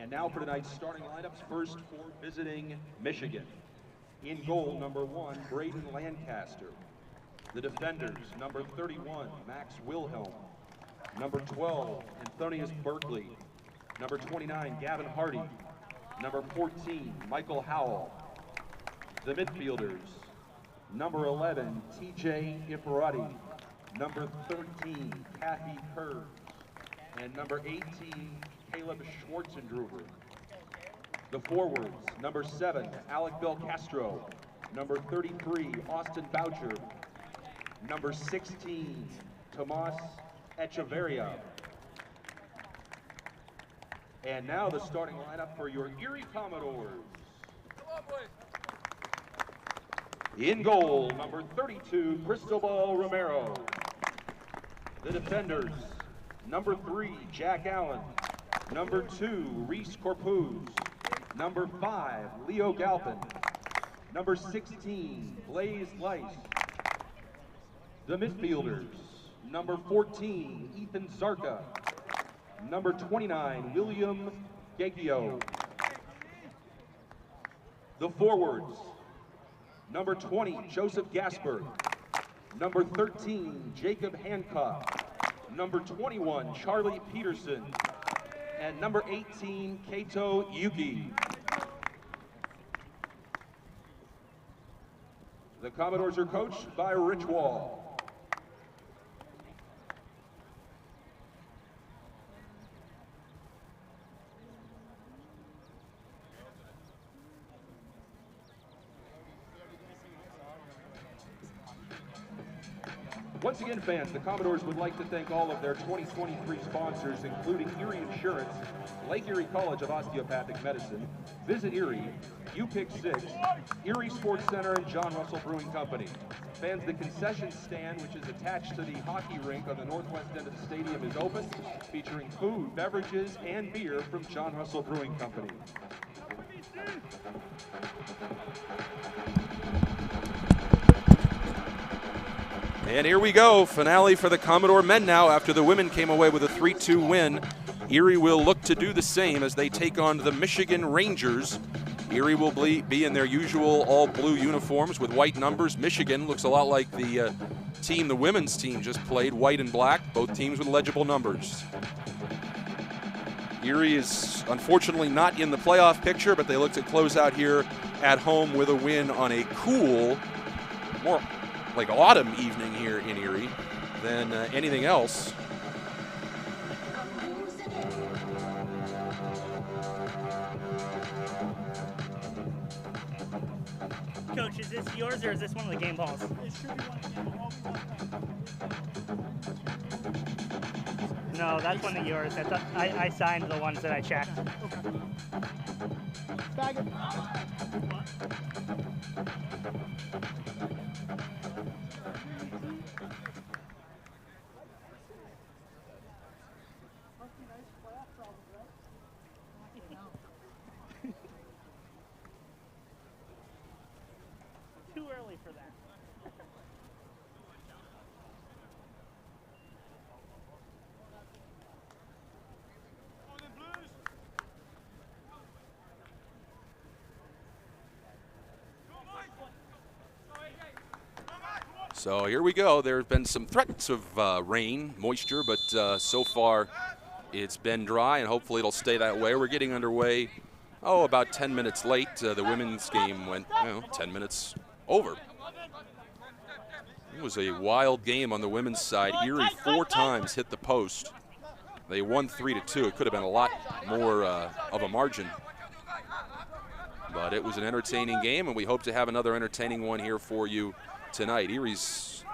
And now for tonight's starting lineups, first for visiting Michigan. In goal, number 1, Braden Lancaster. The defenders, number 31, Max Wilhelm. Number 12, Anthonius Berkeley. Number 29, Gavin Hardy. Number 14, Michael Howell. The midfielders, number 11, TJ Iferati. Number 13, Kathy Kurz. And number 18, Caleb Schwartzendruber. The forwards, number 7, Alec Belcastro. Number 33, Austin Boucher. Number 16, Tomas Echeverria. And now the starting lineup for your Erie Commodores. In goal, number 32, Cristobal Romero. The defenders, number 3, Jack Allen. Number 2, Reese Corpuz. Number 5, Leo Galpin. Number 16, Blaze Lice. The midfielders, number 14, Ethan Zarka. Number 29, William Gaggio. The forwards, number 20, Joseph Gasper. Number 13, Jacob Hancock. Number 21, Charlie Peterson. And number 18, Kato Yuki. The Commodores are coached by Rich Wall. Once again, fans, the Commodores would like to thank all of their 2023 sponsors, including Erie Insurance, Lake Erie College of Osteopathic Medicine, Visit Erie, U-Pick 6, Erie Sports Center, and John Russell Brewing Company. Fans, the concession stand, which is attached to the hockey rink on the northwest end of the stadium, is open, featuring food, beverages, and beer from John Russell Brewing Company. And here we go, finale for the Commodore men now after the women came away with a 3-2 win. Erie will look to do the same as they take on the Michigan Rangers. Erie will be in their usual all-blue uniforms with white numbers. Michigan looks a lot like the women's team just played, white and black, both teams with legible numbers. Erie is unfortunately not in the playoff picture, but they look to close out here at home with a win on a cool, more like autumn evening here in Erie than anything else. Coach, is this yours or is this one of the game balls? No, that's one of yours. I signed the ones that I checked. Bag it. Too early for that. So here we go. There have been some threats of rain, moisture, but so far it's been dry, and hopefully it'll stay that way. We're getting underway, about 10 minutes late. The women's game went 10 minutes over. It was a wild game on the women's side. Erie 4 times hit the post. They won 3-2. It could have been a lot more of a margin. But it was an entertaining game, and we hope to have another entertaining one here for you tonight. Erie's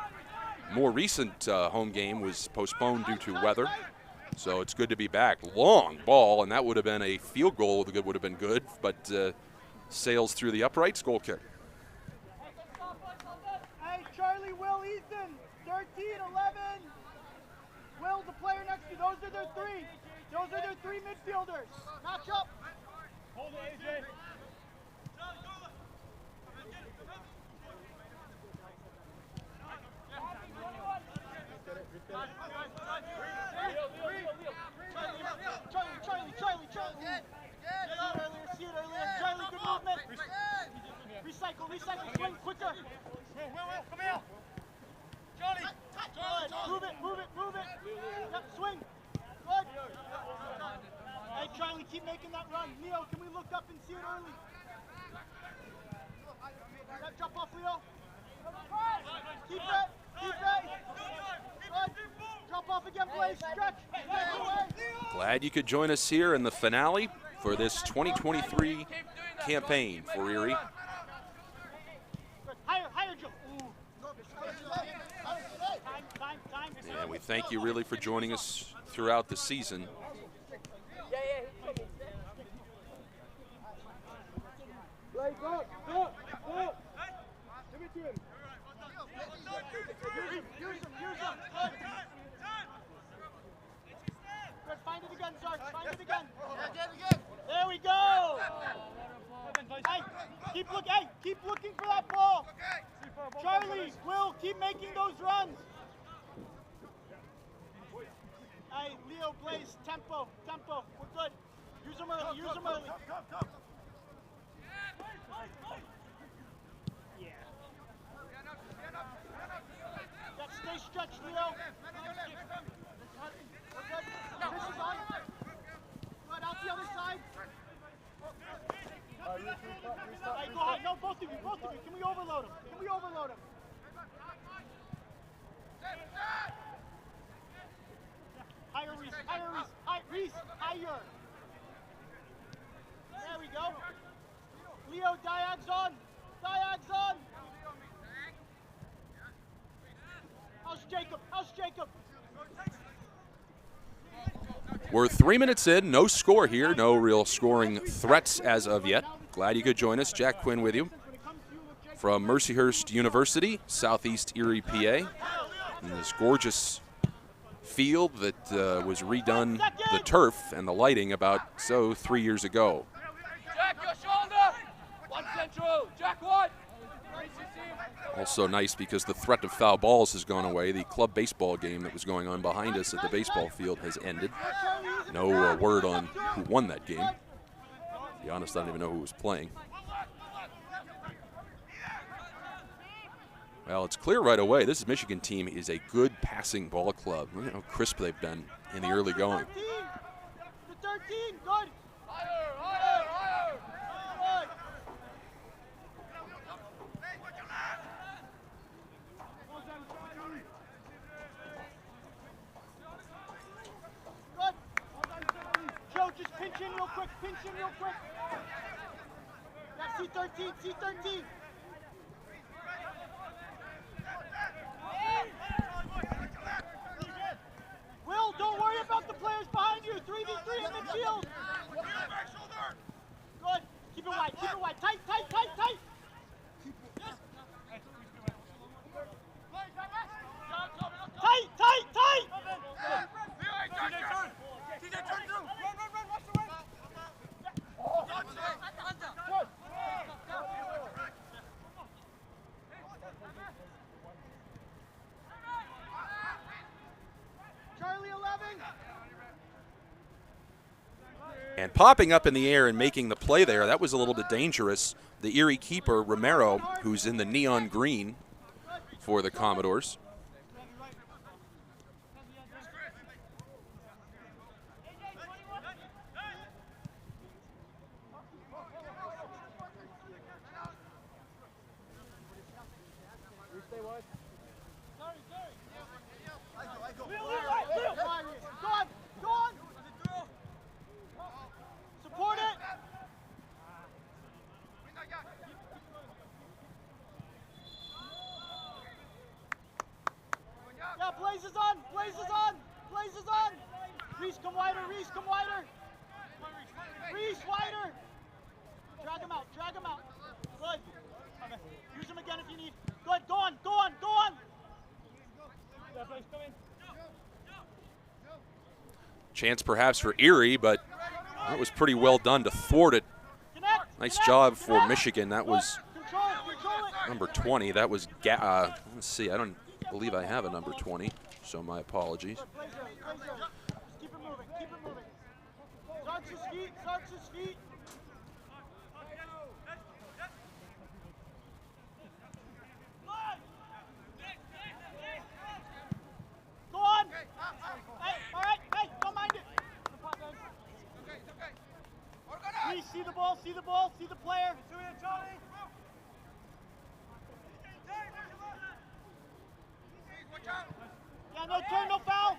more recent home game was postponed due to weather, so it's good to be back. Long ball, and that would have been a field goal. The good would have been good, but sails through the uprights. Goal kick. Hey, Charlie, Will, Ethan, 13, 11. Will, the player next to you. Those are their 3. Those are their 3 midfielders. Match up. Hold it, AJ. Charlie. Recycle, swing quicker. Will, come here. Charlie. Good. Move it. Yep, swing. Good. Hey, Charlie, keep making that run. Leo, can we look up and see it early? Yep, jump off, Leo. Keep it. Good. Drop off again, Blaze. Stretch. Glad you could join us here in the finale for this 2023 campaign for Erie. Higher, Joe. Time. And we thank you really for joining us throughout the season. Blaze, go. Give it to him. Use him. Good. Find it again, Zark. Find it again. There we go. Hey, keep looking for that ball. Charlie, Will, keep making those runs. Hey, Leo, Blaze, tempo. We're good. Use them early. Yeah. Stay stretched, Leo. We're good. Chris is on. Good, out the other side. Hey, go ahead. No, both of you. Can we overload him? Higher, Reese. Higher. There we go. Leo, diags on. How's Jacob? We're 3 minutes in, no score here, no real scoring threats as of yet. Glad you could join us. Jack Quinn with you from Mercyhurst University, Southeast Erie, PA. In this gorgeous field that was redone, the turf and the lighting about 3 years ago. Jack, your shoulder! One central, Jack, one! Also nice because the threat of foul balls has gone away. The club baseball game that was going on behind us at the baseball field has ended. No word on who won that game. To be honest, I don't even know who was playing. Well, it's clear right away. This Michigan team is a good passing ball club. Look at how crisp they've been in the early going. The 13, good. Higher! Good. Joe, just pinch in real quick. Yeah, C13. Will, don't worry about the players behind you. 3v3 in midfield. Good. Keep it wide. Tight. Tight. Charlie 11. And popping up in the air and making the play there, that was a little bit dangerous. The Erie keeper, Romero, who's in the neon green for the Commodores. Go on. Support it. Yeah, Blaze is on. Reese, come wider. Reese, wider. Drag him out. Good. Use him again if you need. Good, go on. Yeah, Blaze, come in. Chance perhaps for Erie, but that was pretty well done to thwart it. Nice job for Michigan. That was number 20. That was, let's see, I don't believe I have a number 20, so my apologies. Keep it moving. Zark's his feet. Please see the ball, see the ball, see the player. Yeah, no turn, no foul.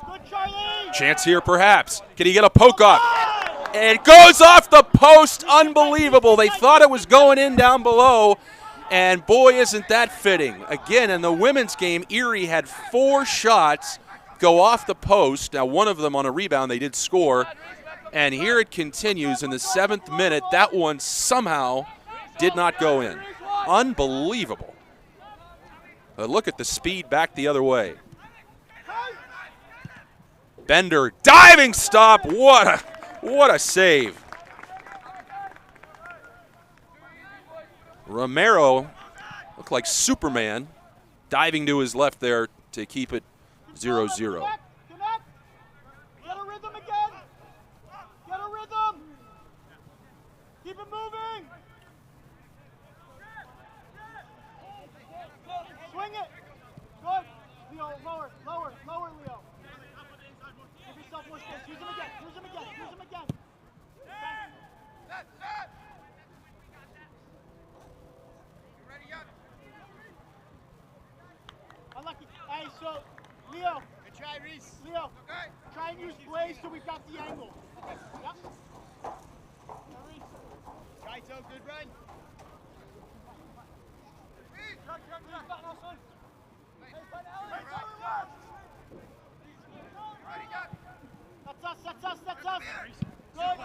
Good, Charlie. Chance here, perhaps. Can he get a poke up? It goes off the post. Unbelievable. They thought it was going in down below, and boy, isn't that fitting. Again, in the women's game, Erie had 4 shots go off the post. Now, one of them on a rebound, they did score. And here it continues in the 7th minute. That one somehow did not go in. Unbelievable. But look at the speed back the other way. Bender, diving stop. What a save. Romero looked like Superman, diving to his left there to keep it 0-0. Get a rhythm again. Get a rhythm. Keep it moving. Swing it. Good. Leo, lower, Leo. Give yourself more space. Use him again. Unlucky. Hey, so, Leo. Try, Reese. Leo, try and use Blaze so we've got the angle. Okay. Yep. Reese. Try, so good run. That's us. Good.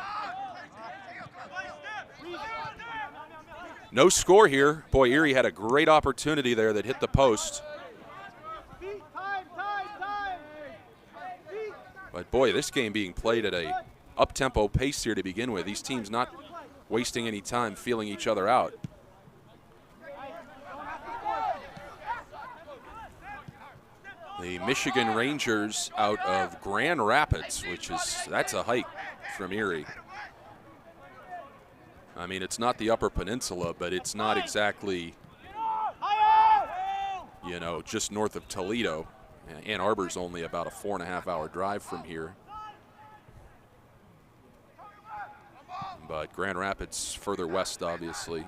No score here. Boy, Erie had a great opportunity there that hit the post. Time. But boy, this game being played at a up-tempo pace here to begin with. These teams not wasting any time feeling each other out. The Michigan Rangers out of Grand Rapids, that's a hike from Erie. I mean, it's not the Upper Peninsula, but it's not exactly, just north of Toledo. Ann Arbor's only about a 4.5-hour drive from here. But Grand Rapids further west, obviously.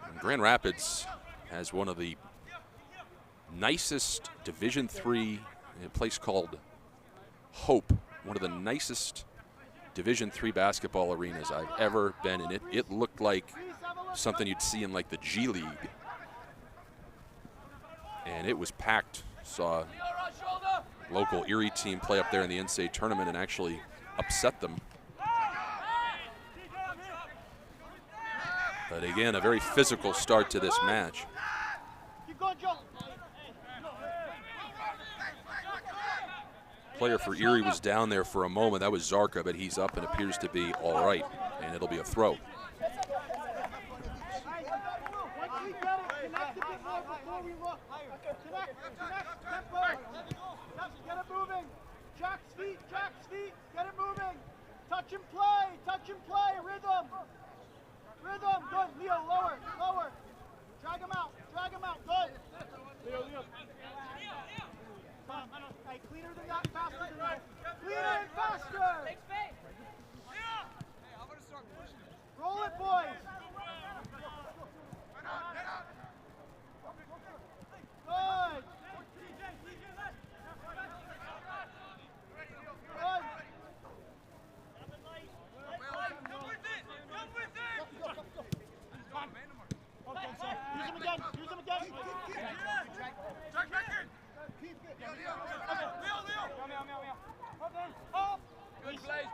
And Grand Rapids has one of the nicest Division III, a place called Hope, one of the nicest Division III basketball arenas I've ever been in. It looked like something you'd see in like the G League. And it was packed. Saw a local Erie team play up there in the NCAA tournament and actually upset them. But again, a very physical start to this match. Player for Erie was down there for a moment. That was Zarka, but he's up and appears to be all right, and it'll be a throw. Get it moving. Jack's feet. Get it moving. Touch and play. Rhythm. Good. Leo, lower. Drag him out. Good. Leo. Come on. Hey, cleaner than that, faster than that. Cleaner and faster. Roll it, boys. Good. Use him again.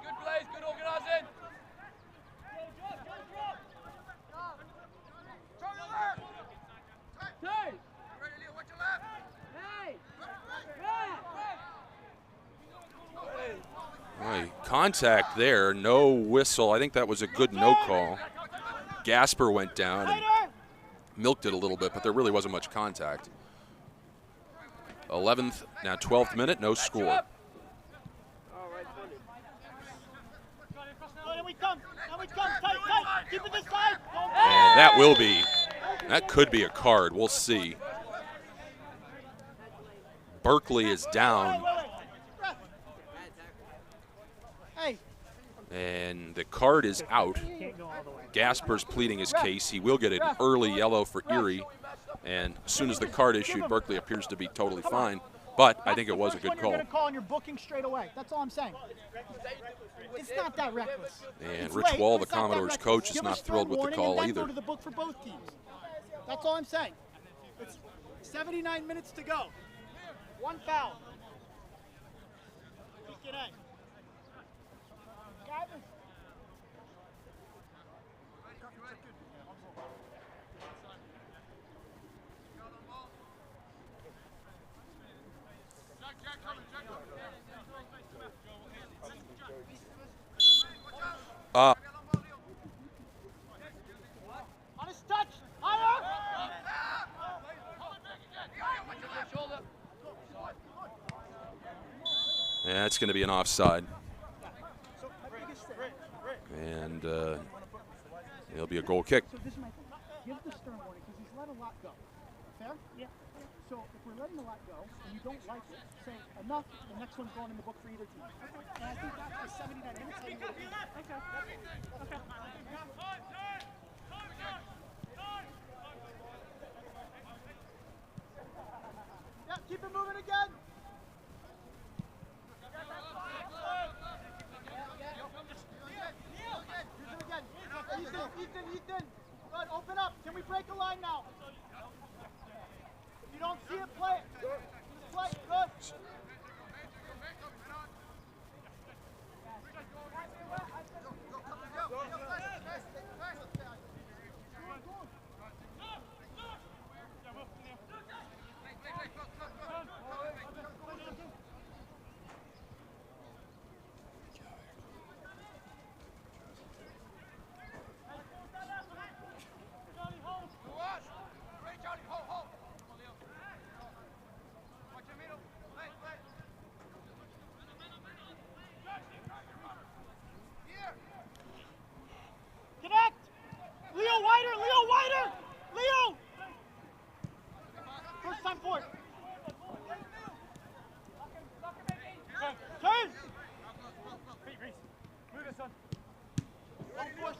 Good plays, good organising. Right, contact there, no whistle. I think that was a good no call. Gasper went down and milked it a little bit, but there really wasn't much contact. 11th, now 12th minute, no score. And that could be a card. We'll see. Berkeley is down. And the card is out. Can't go all the way. Gasper's pleading his case. He will get an early yellow for Erie. And as soon as the card issued, Berkeley appears to be totally fine. But I think it was a good call. You're going to call and you're booking straight away. That's all I'm saying. It's not that reckless. And Rich Wall, the Commodores coach, is not thrilled with the call either. Go to the book for both teams. That's all I'm saying. It's 79 minutes to go. One foul. On his touch, higher. Yeah, it's going to be an offside. And it'll be a goal kick. So this is my thing. Give the stern warning because he's let a lot go. Fair? Yeah. So if we're letting a lot go and you don't like it, say enough, the next one's going in the book for either team. And I think that's the 79 minutes. Yeah, keep it moving again. Ethan, good, open up. Can we break a line now? If you don't see it, play it. Just play it, good.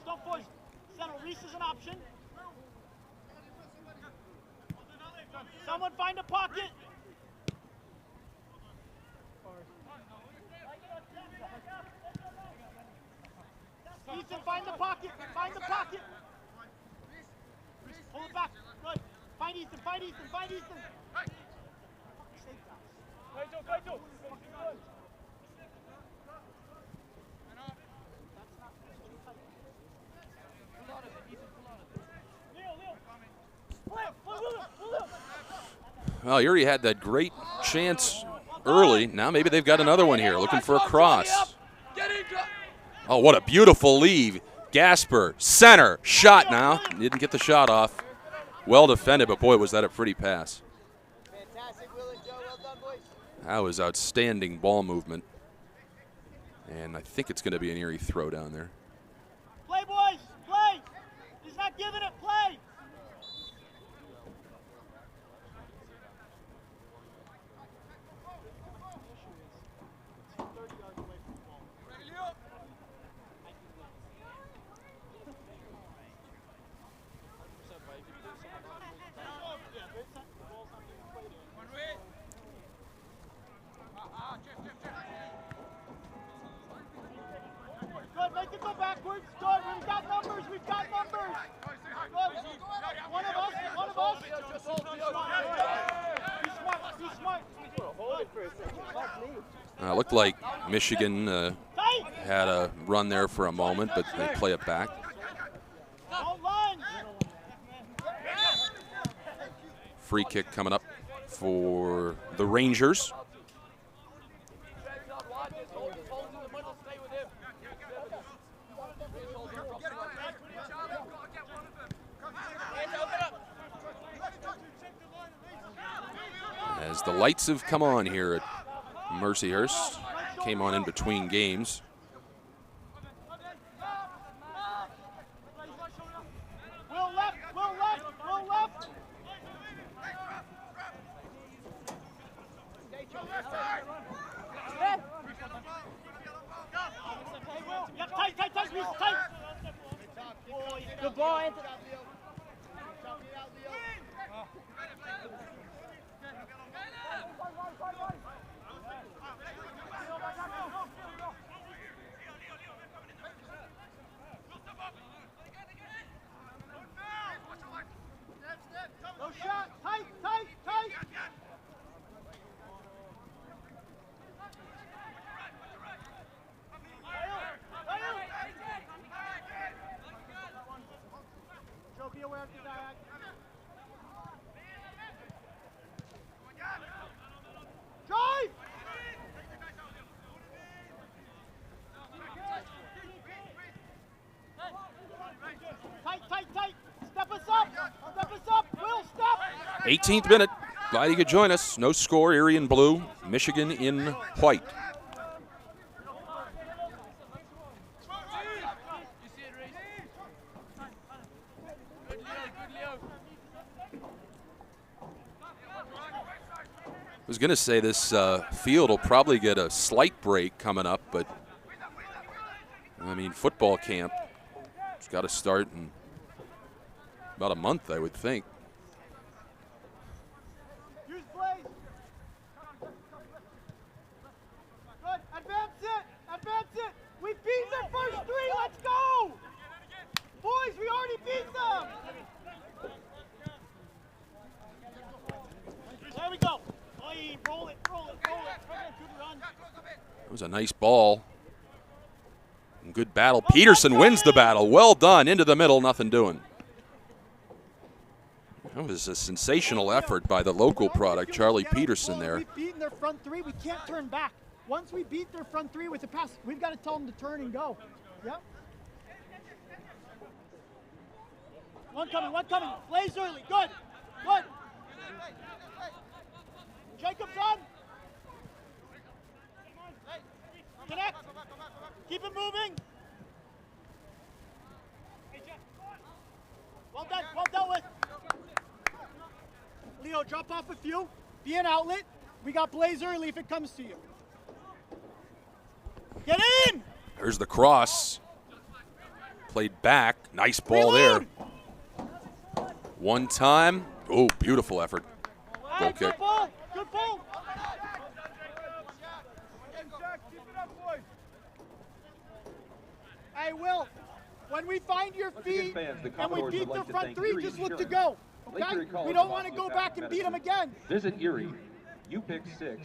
Don't push. Settle. Reese is an option. Someone find a pocket. Ethan, find the pocket. Find the pocket. Pull it back. Good. Find Ethan. Find Ethan. Find Ethan. Well, Erie had that great chance early. Now maybe they've got another one here, looking for a cross. Oh, what a beautiful leave. Gasper, center, shot now. Didn't get the shot off. Well defended, but boy, was that a pretty pass. Fantastic, Will and Joe. Well done, boys. That was outstanding ball movement. And I think it's going to be an Erie throw down there. Play, boys, play. He's not giving it, play. Good, make it go backwards. Good, we've got numbers, we've got numbers. Good. One of us. Be smart, be smart. Looked like Michigan had a run there for a moment, but they play it back. Don't lunge. Free kick coming up for the Rangers. As the lights have come on here at Mercyhurst, came on in between games. Will left, Will left, Will left. Hey, Will. Yep, tight. 18th minute. Glad you could join us. No score, Erie in blue, Michigan in white. I was going to say this field will probably get a slight break coming up, but I mean, football camp has got to start in about a month, I would think. Use Blaze. Good. Advance it. Advance it. We beat their first three. Let's go. Boys, we already beat them. There we go. Roll it, roll it, roll it. Good run. That was a nice ball. Good battle. Peterson wins the battle. Well done. Into the middle, nothing doing. That was a sensational effort by the local product, Charlie Peterson there. We've beaten their front three. We can't turn back. Once we beat their front three with the pass, we've got to tell them to turn and go. Yep. One coming, one coming. Blaze early. Good. Good. Jacob's on. Connect. Keep it moving. Well done. Well dealt with. Leo, drop off a few. Be an outlet. We got Blaze early if it comes to you. Get in! There's the cross. Played back. Nice ball Reload. there. One time. Oh, beautiful effort. Goal kick. Good ball. Good ball. Hey, Will, when we find your feet fans, the and we Commodores beat would their like to front thank three, Erie just look to Insurance, go. Lake Okay? Erie College We don't of want to go Osteopathic back and beat them Medicine. again. Visit Erie, you pick 6,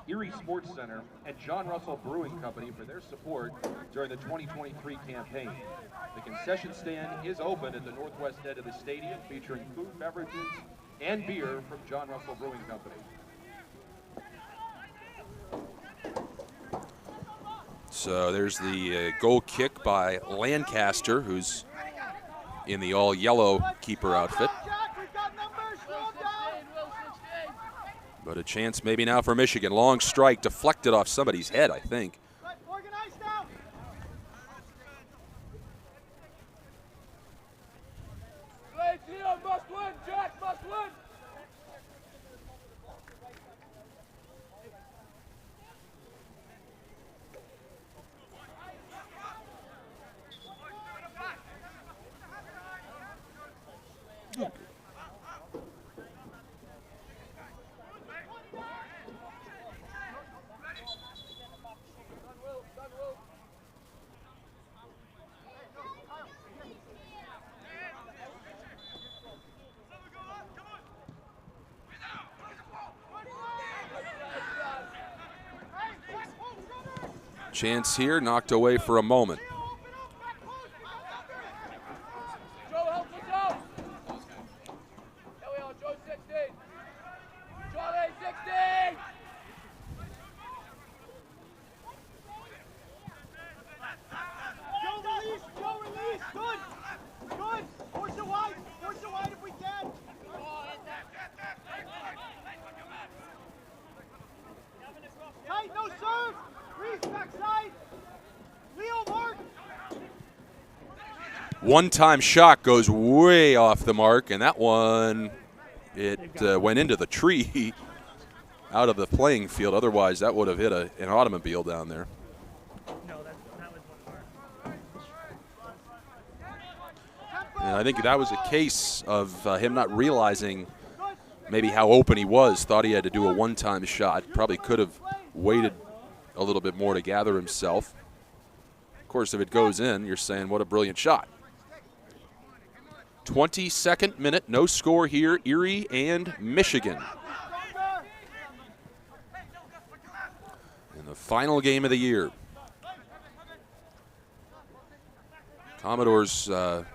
Erie Sports Center, and John Russell Brewing Company for their support during the 2023 campaign. The concession stand is open at the northwest end of the stadium, featuring food, beverages, and beer from John Russell Brewing Company. So there's the goal kick by Lancaster, who's in the all-yellow keeper outfit. Jack, we've got numbers. Slow down. But a chance maybe now for Michigan. Long strike deflected off somebody's head, I think. Organize now. Must win, Jack, must win. Chance here, knocked away for a moment. Joe, help us out. There we are, Joe, 16. Charlie, 16. Joe, release. Joe, release. Good. Good. Force it wide. Force it wide if we can. Tight, no serve. Reese, backside. Leo, mark. One-time shot goes way off the mark, and that one, it went into the tree out of the playing field. Otherwise, that would have hit an automobile down there. No, that was one part. And I think that was a case of him not realizing maybe how open he was. Thought he had to do a one-time shot. Probably could have waited a little bit more to gather himself. Of course, if it goes in, you're saying, what a brilliant shot. 22nd minute, no score here, Erie and Michigan. In the final game of the year. Commodores had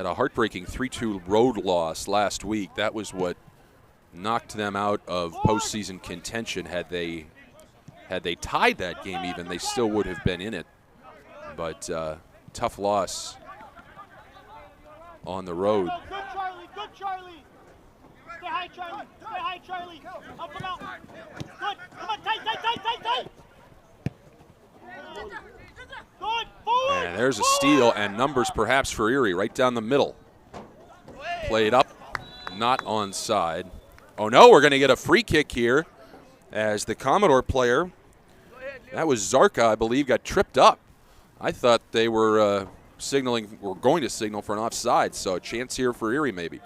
a heartbreaking 3-2 road loss last week. That was what knocked them out of postseason contention. Had they tied that game even, they still would have been in it. But tough loss on the road. Good, Charlie. Good, Charlie. Stay high, Charlie. Stay high, Charlie. Help him out. Good. Come on, tight. Good. Forward. And there's a steal and numbers perhaps for Erie right down the middle. Played up, not onside. Oh no, we're going to get a free kick here as the Commodore player, that was Zarka, I believe, got tripped up. I thought they were going to signal for an offside, so a chance here for Erie maybe.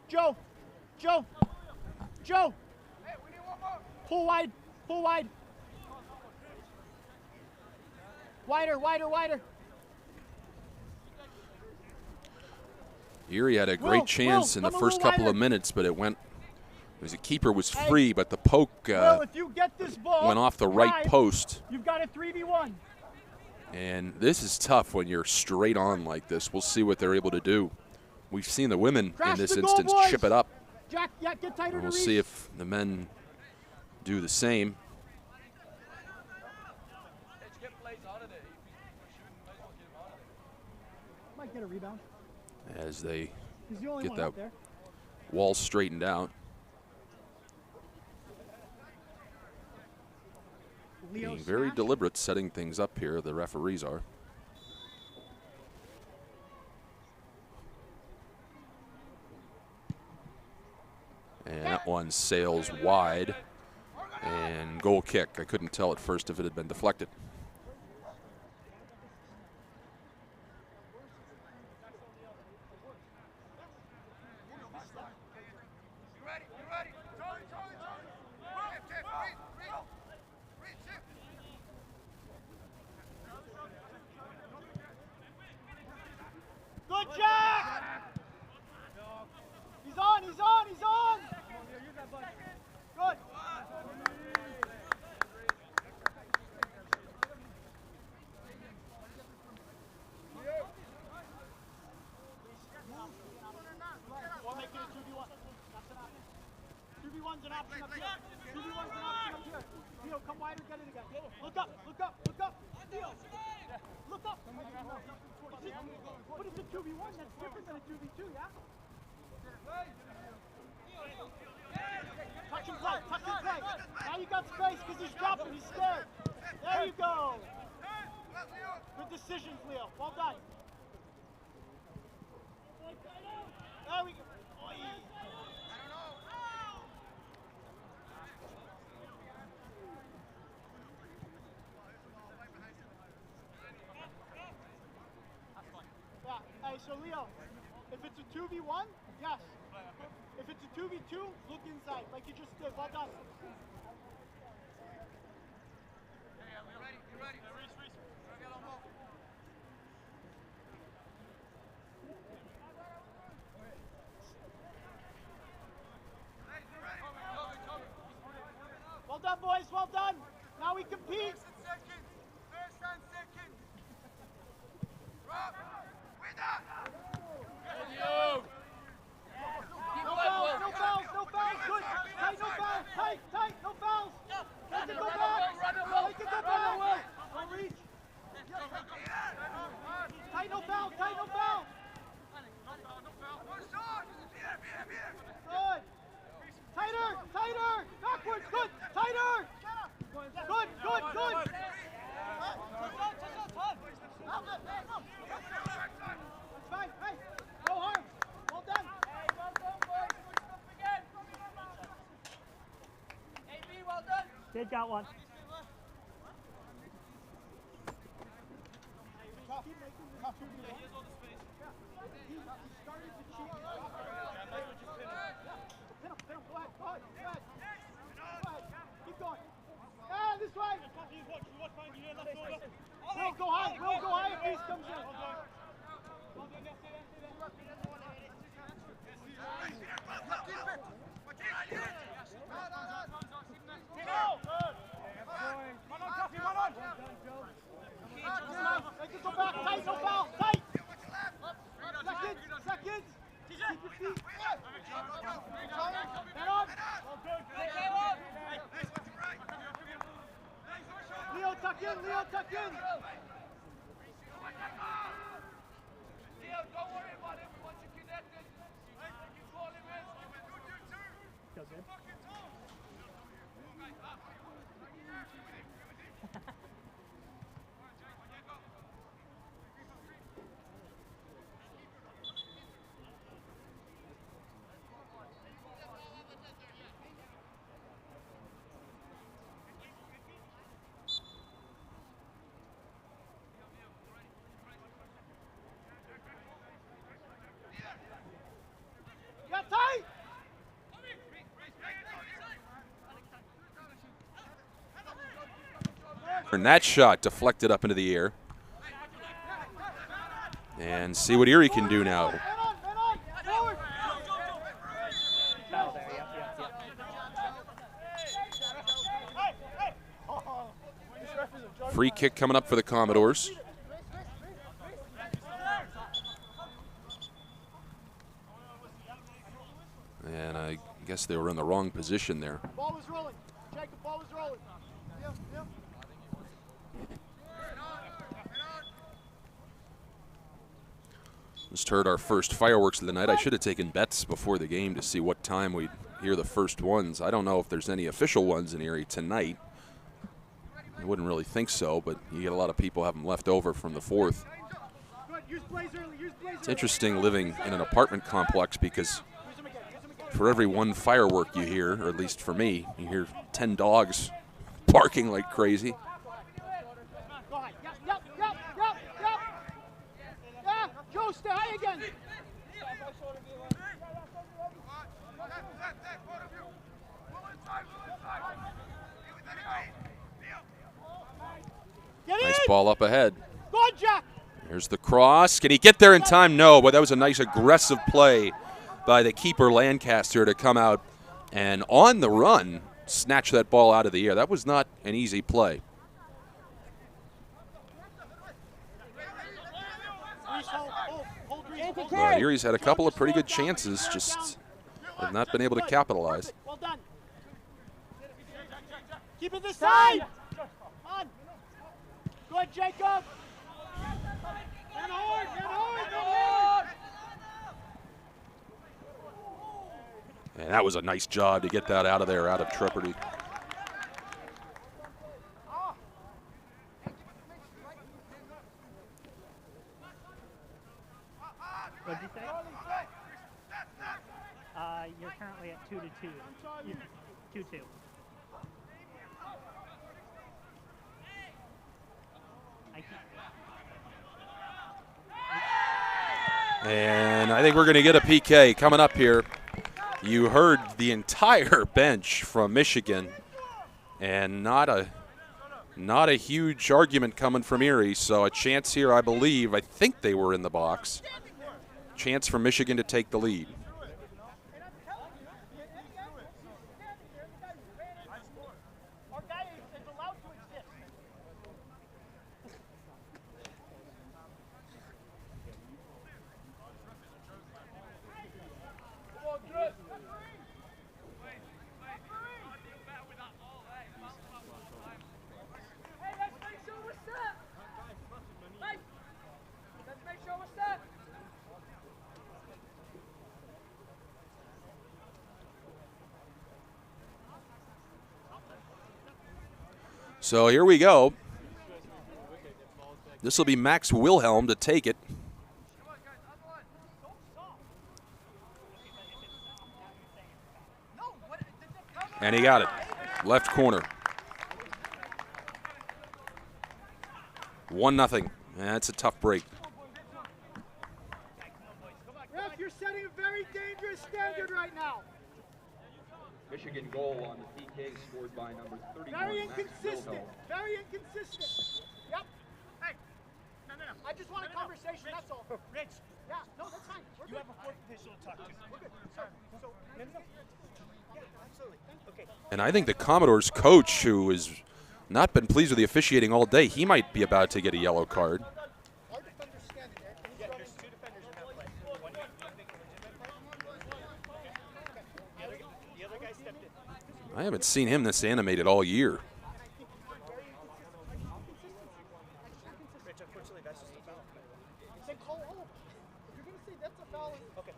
Joe. Pull wide. Wider. Erie had a great chance in the first couple of minutes, but it went, the keeper was free, but the poke if you get this ball, went off the right post. You've got a 3v1. And this is tough when you're straight on like this. We'll see what they're able to do. We've seen the women in this instance chip it up. Jack, get tighter. And we'll see if the men do the same. Might get a rebound. As they The get that wall straightened out. Being very deliberate setting things up here, the referees are. And that one sails wide. And goal kick. I couldn't tell at first if it had been deflected. Good, Jack! He's on! Good. Or make it a 2v1. That's an option. 2v1's an option up here. 2v1's an option up here. Theo, come wider, get it again. Look up. Theo, look up. But it's a 2v1, that's different than a 2v2, yeah? Touch and play. Now you got space because he's dropping, he's scared. There you go. Good decisions, Leo. Well done. There we go. Yeah. Hey, so Leo, if it's a 2v1, yes. If it's a 2v2, look inside, like you just did. Well done. You ready? Well done, boys. Well done. Now we compete. First and second. No fouls. Good. Tight, no fouls. Tight, no fouls. Make it go back. Don't reach. Tight, no foul. Good. Tighter. Backwards. Good. Tighter. Good. That's fine. Hey, no harm. Well done. Kid got one. Keep going. Yeah, this way. We'll go high if East comes in. Make it go back, tight, no foul, tight. Seconds. Keep your feet. Head on. Leo, tuck in. And that shot deflected up into the air. And see what Erie can do now. Foul there, yep. Free kick coming up for the Commodores. And I guess they were in the wrong position there. Ball was rolling. Jacob, ball was rolling. Yep. Just heard our first fireworks of the night. I should have taken bets before the game to see what time we'd hear the first ones. I don't know if there's any official ones in Erie tonight. I wouldn't really think so, but you get a lot of people have them left over from the 4th. It's interesting living in an apartment complex because for every one firework you hear, or at least for me, you hear 10 dogs barking like crazy. Yeah, Joe, stay high again. Nice ball up ahead. Go on, Jack. Here's the cross. Can he get there in time? No, but that was a nice aggressive play by the keeper Lancaster to come out and on the run snatch that ball out of the air. That was not an easy play. But Erie's had a couple of pretty good chances, just have not been able to capitalize. Well done. Keep it this side. On. Good, Jacob. Get hard. And that was a nice job to get that out of there, out of Tripperty. What'd you say? You're currently at 2-2. 2-2. And I think we're going to get a PK coming up here. You heard the entire bench from Michigan, and not a huge argument coming from Erie. So a chance here, I think they were in the box. Chance for Michigan to take the lead. So here we go. This will be Max Wilhelm to take it. And he got it. Left corner. 1-0. That's a tough break. Ref, you're setting a very dangerous standard right now. Michigan goal on the PK scored by number 31. Very Max inconsistent. Wilhelm. Very inconsistent. Yep. Hey. No. I just want a conversation, that's all. Rich. Yeah, no, that's fine. You have a fourth official to talk to. We're good. So, yeah, absolutely. Okay. And I think the Commodores coach, who has not been pleased with the officiating all day, he might be about to get a yellow card. Our defender's standing there. Yeah, there's two defenders in that play. The other guy stepped in. I haven't seen him this animated all year. Rich, unfortunately, that's just a foul. Then call all of them. If you're going to say that's a foul. Okay.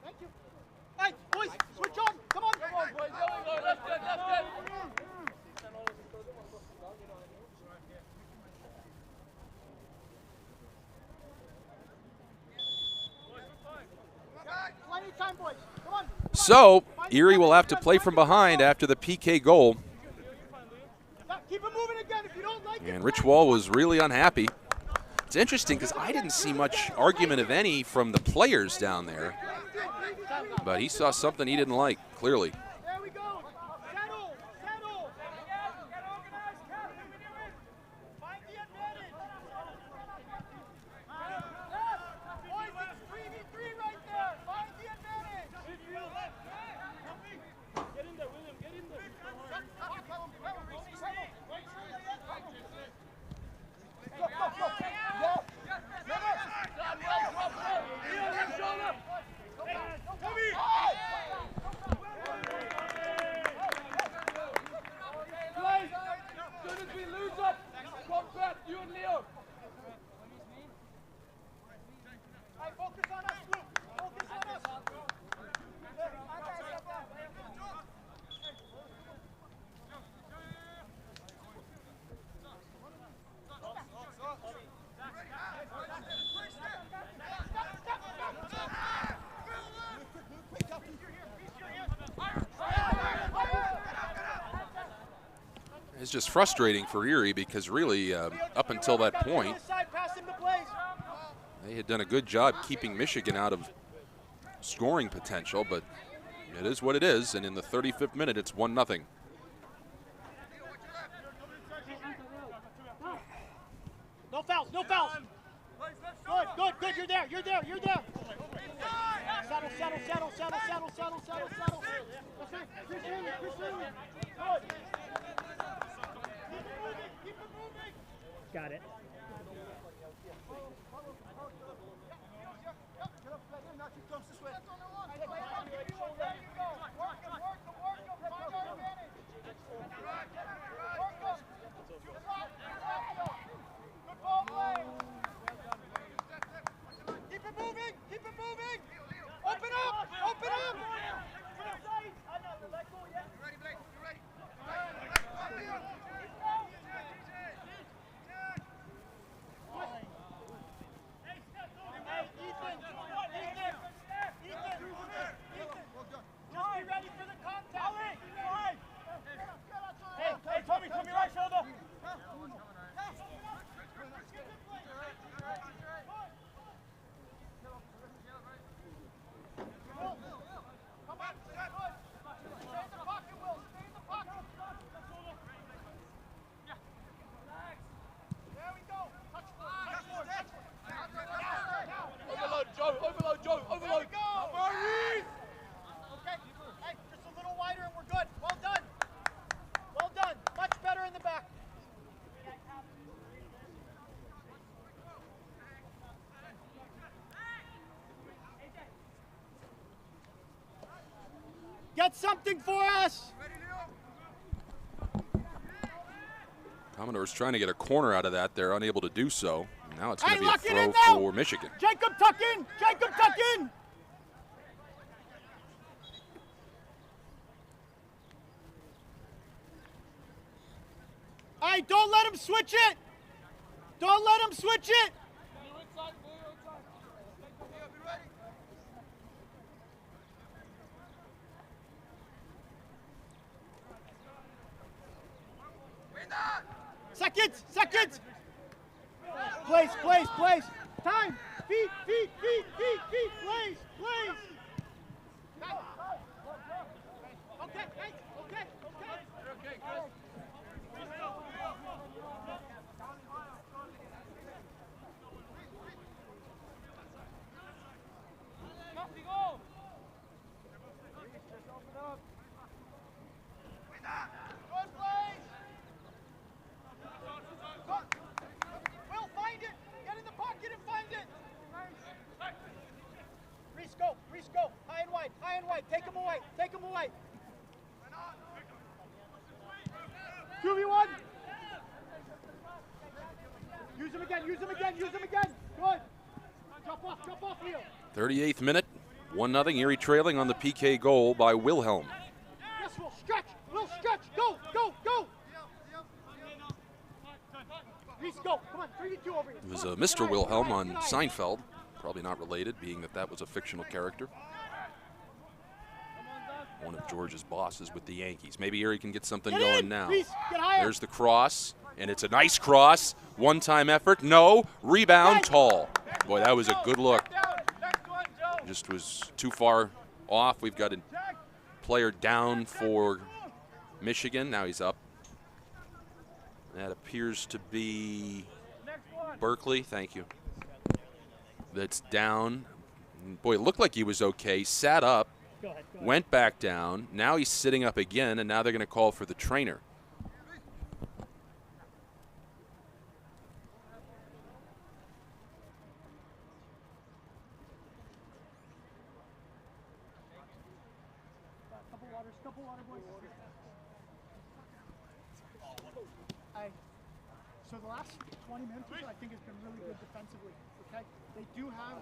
Thank you. Hey, boys, switch on. Come on. Come on, boys. Left it. Plenty of time, boys. Come on. So Erie will have to play from behind after the PK goal. Keep it moving again if you don't like it. And Rich Wall was really unhappy. It's interesting because I didn't see much argument, of any, from the players down there. But he saw something he didn't like, clearly. There we go. Settle. just frustrating for Erie because really, up until that point, they had done a good job keeping Michigan out of scoring potential, but it is what it is, and in the 35th minute, it's 1-0. No fouls, no fouls. Good, good, good. You're there, you're there, you're there. Settle, settle, settle, settle, settle, settle, settle, settle. That's right. Chris Lee, Chris Lee. Good. Keep it moving, keep it moving. Got it. Get something for us! Commodores trying to get a corner out of that. They're unable to do so. Now it's going to be a lock it throw in now. for Michigan. Jacob, tuck in! Jacob, tuck in! All right, don't let him switch it! Don't let him switch it! Seconds! Seconds! Place, place, place! Time! Feet, feet, feet, feet, feet! Place, place! Okay, hey, okay, okay! Okay, good. Go. High and wide. High and wide. Take him away. Take him away. 2v1. Use him again. Use him again. Use him again. Good. Drop off. Drop off, Leo. 38th minute. 1-0. Erie trailing on the PK goal by Wilhelm. Yes, Will. Stretch. Will, stretch. Go. Go. Go. Reese, go. Come on. 3-2 over here. It was Mr. Wilhelm on Seinfeld. Probably not related, being that that was a fictional character. One of George's bosses with the Yankees. Maybe Erie can get something going now. There's the cross, and it's a nice cross. One-time effort. No. Rebound, Tall. Boy, that was a good look. Just was too far off. We've got a player down for Michigan. Now he's up. That appears to be Berkeley. Thank you. That's down. Boy, it looked like he was okay. Sat up, Go ahead. went back down. Now he's sitting up again, and now they're going to call for the trainer. Couple water, boys. So the last 20 minutes or so, I think has been really good defensively. Okay, they do have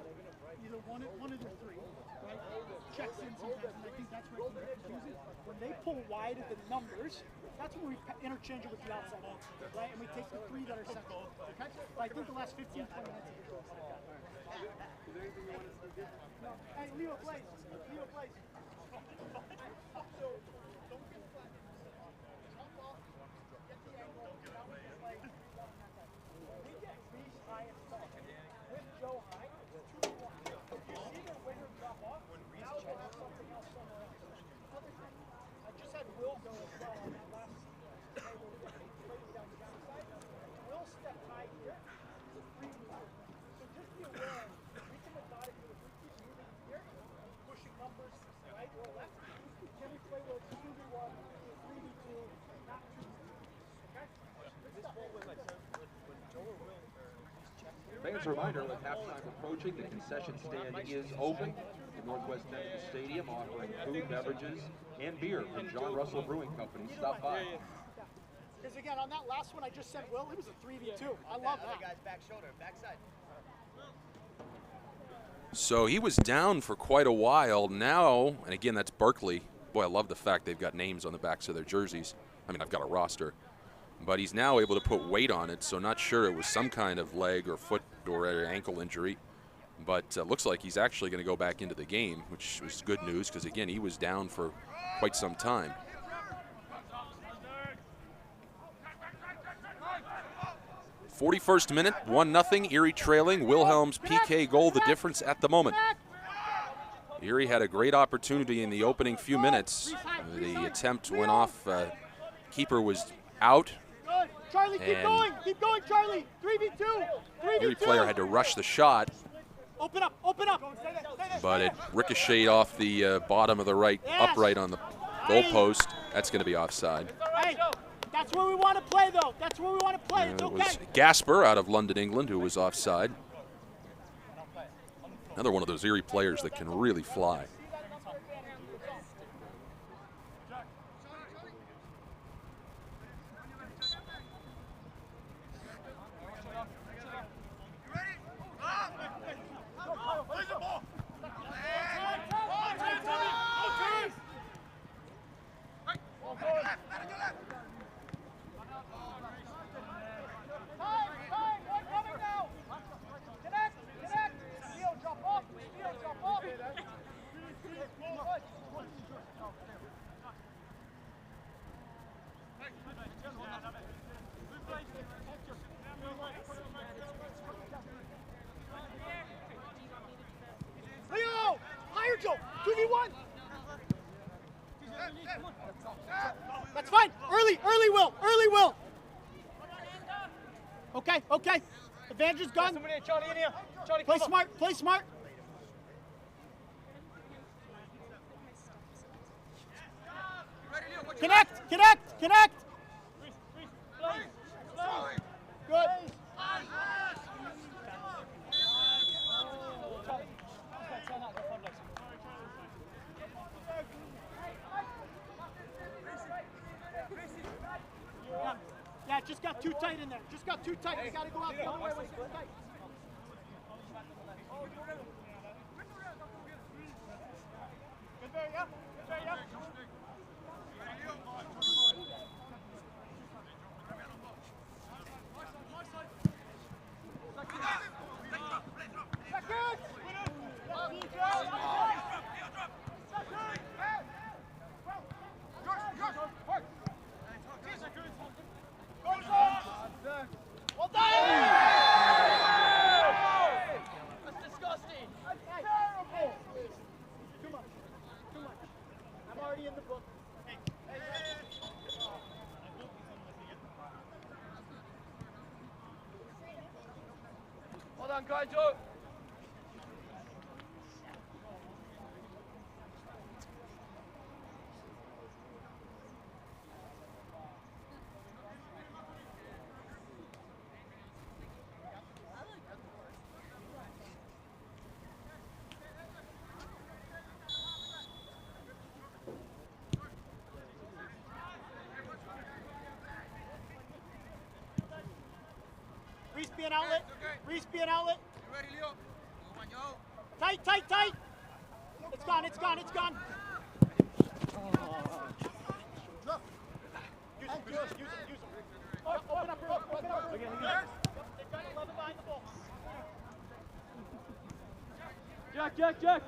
either one of their three, right? Checks in sometimes, and I think that's where it can get confusing. When they pull wide at the numbers, that's when we interchange it with the outside, right? And we take the three that are second. Okay, but I think the last 15, 20 minutes have been good. No. Hey, Leo plays. Leo plays. So don't get flat. Jump off. Get the angle. Fans, a reminder, with halftime approaching, the concession stand is open. The northwest end of the stadium offering food, beverages, and beer from John Russell Brewing Company. Stop by. Because again, on that last one I just sent Will, it was a 3v2. I love that. Other guy's back shoulder, backside. So he was down for quite a while. Now, and again, that's Berkeley. Boy, I love the fact they've got names on the backs of their jerseys. I mean, I've got a roster. But he's now able to put weight on it, so not sure it was some kind of leg or foot or ankle injury. But looks like he's actually going to go back into the game, which was good news because, again, he was down for quite some time. 41st minute, 1-0, Erie trailing. Wilhelm's PK goal, the difference at the moment. Erie had a great opportunity in the opening few minutes. The attempt went off. Keeper was out. Charlie, keep going, Charlie. 3v2. Erie player had to rush the shot, Open up. but it ricocheted off the bottom of the right upright on the goalpost. That's going to be offside. Hey, that's where we want to play, though. That's where we want to play. It's It okay. was Gasper out of London, England, who was offside. Another one of those Erie players that can really fly. Leo! Higher, Joe! 2v1! That's fine. Early, Will. Okay. Advantage is gone. Charlie, in here. Charlie, Play smart. Connect. Good. Yeah, it just got too tight in there. We gotta go out the other way when it's too tight. Good there, yeah. Well done! That's disgusting. Terrible! Too much. I'm already in the book. Well done, guys, Joe. Reese be an outlet. Tight. It's gone. Use it. Open up. They've got 11 behind the ball. Jack. Yeah,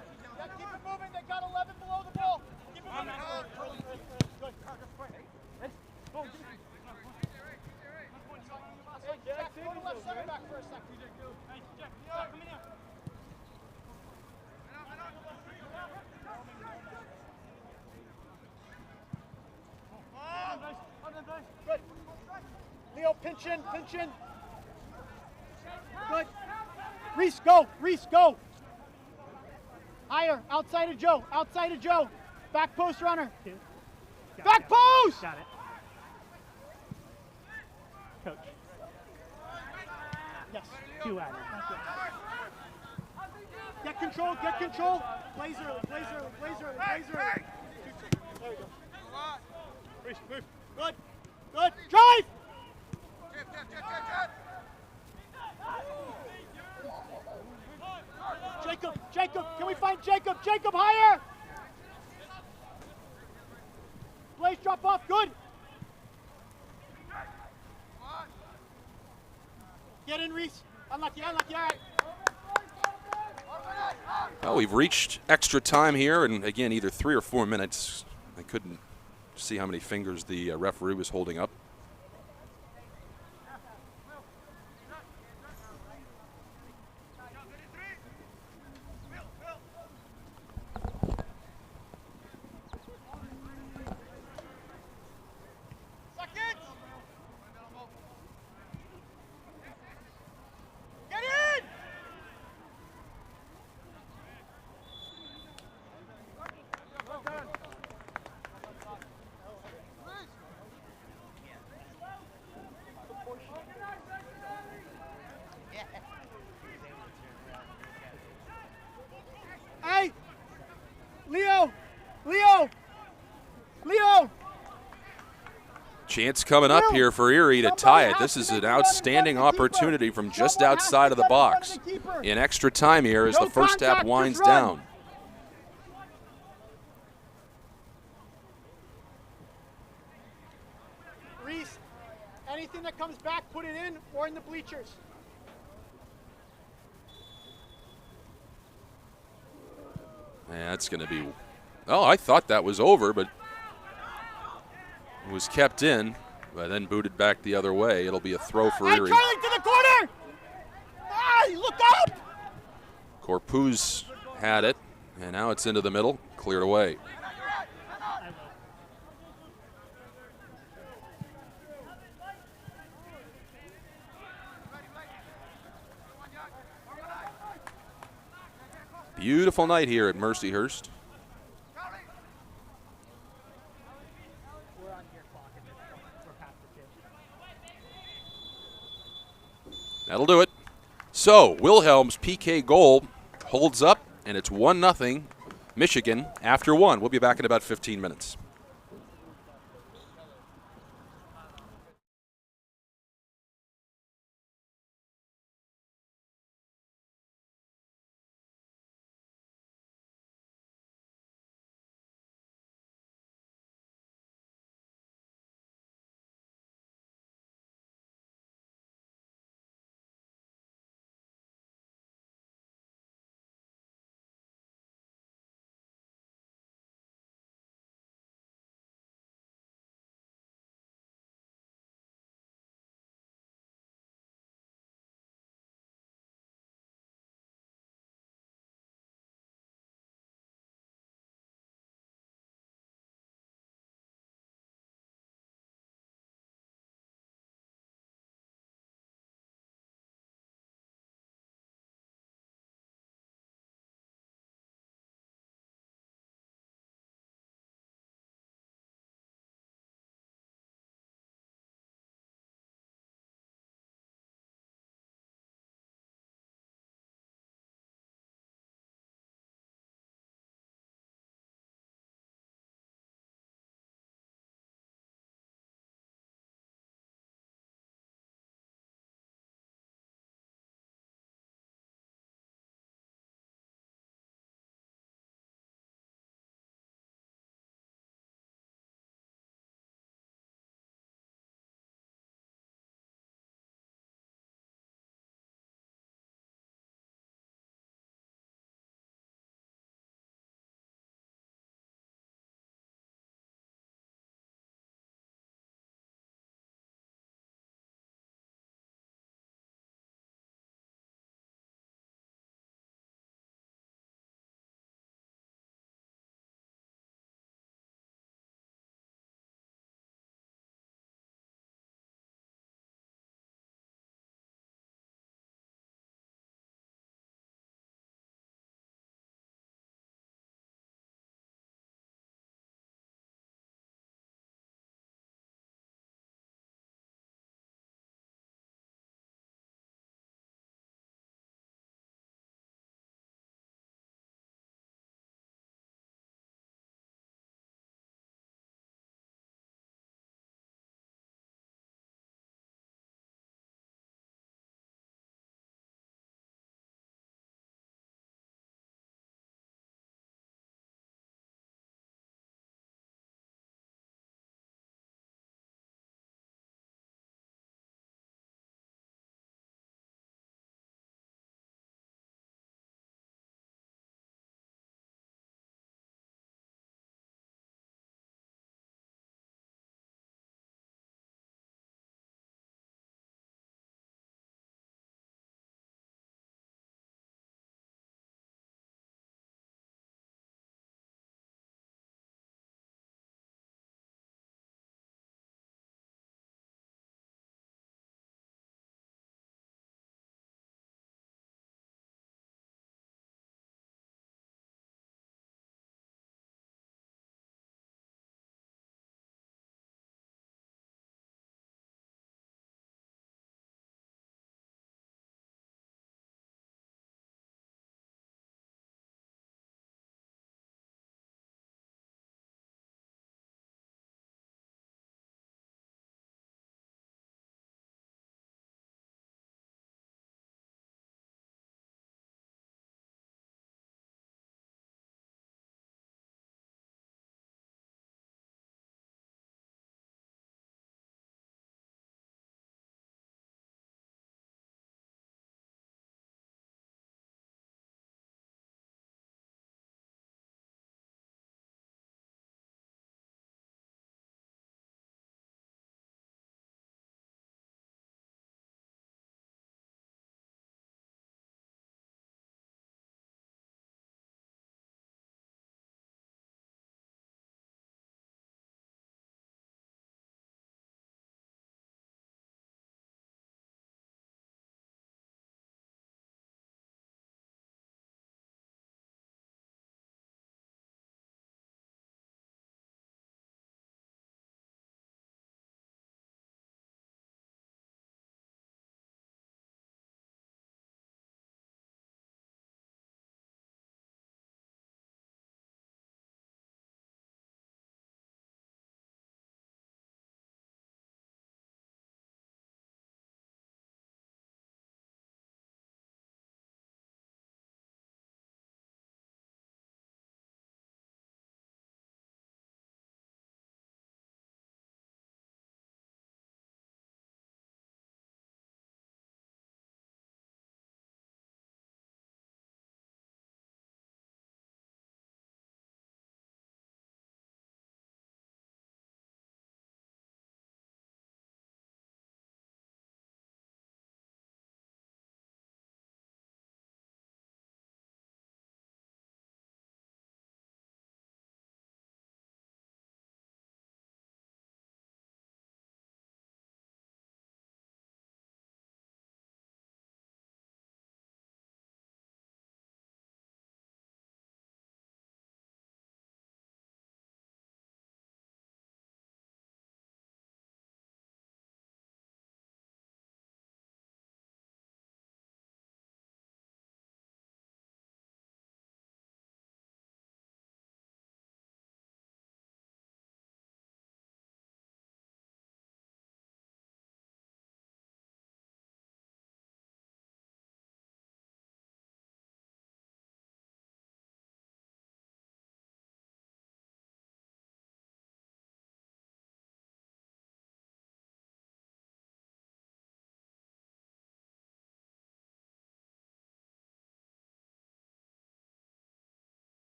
keep it moving. They got 11 below the ball. Keep it moving. Good. Boom. Hey, Jack, go to left center back for a second. Hey, Jack, come in here. Good. Leo, pinch in. Good. Reese, go. Higher, outside of Joe, outside of Joe. Back post runner. Two. Got Back it. post! Got it. Coach. Yes. 2 out. Get control, get control. Blaze early, blaze early, blaze early, blaze early. There we go. Move. Good, good. Drive! Jacob, can we find Jacob? Jacob, higher! Blaze, drop off, good. Get in, Reese. Unlucky, all right. Well, we've reached extra time here, and again, either 3 or 4 minutes. I couldn't see how many fingers the referee was holding up. Hey! Leo! Chance coming up here for Erie to tie it. This is an outstanding opportunity from just outside of the box. In extra time here as the first half winds down. Reese, anything that comes back, put it in or in the bleachers. Yeah, that's going to be. Oh, I thought that was over, but it was kept in, but then booted back the other way. It'll be a throw for Hey, Erie. Charlie, to the corner! Hey, look up! Corpuz had it, and now it's into the middle, cleared away. Beautiful night here at Mercyhurst. We're on your clock at this point. We're past the 2. That'll do it. So, Wilhelm's PK goal holds up, and it's 1-0 Michigan after 1. We'll be back in about 15 minutes.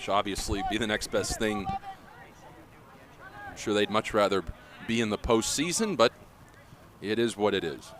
which obviously be the next best thing. I'm sure they'd much rather be in the postseason, but it is what it is.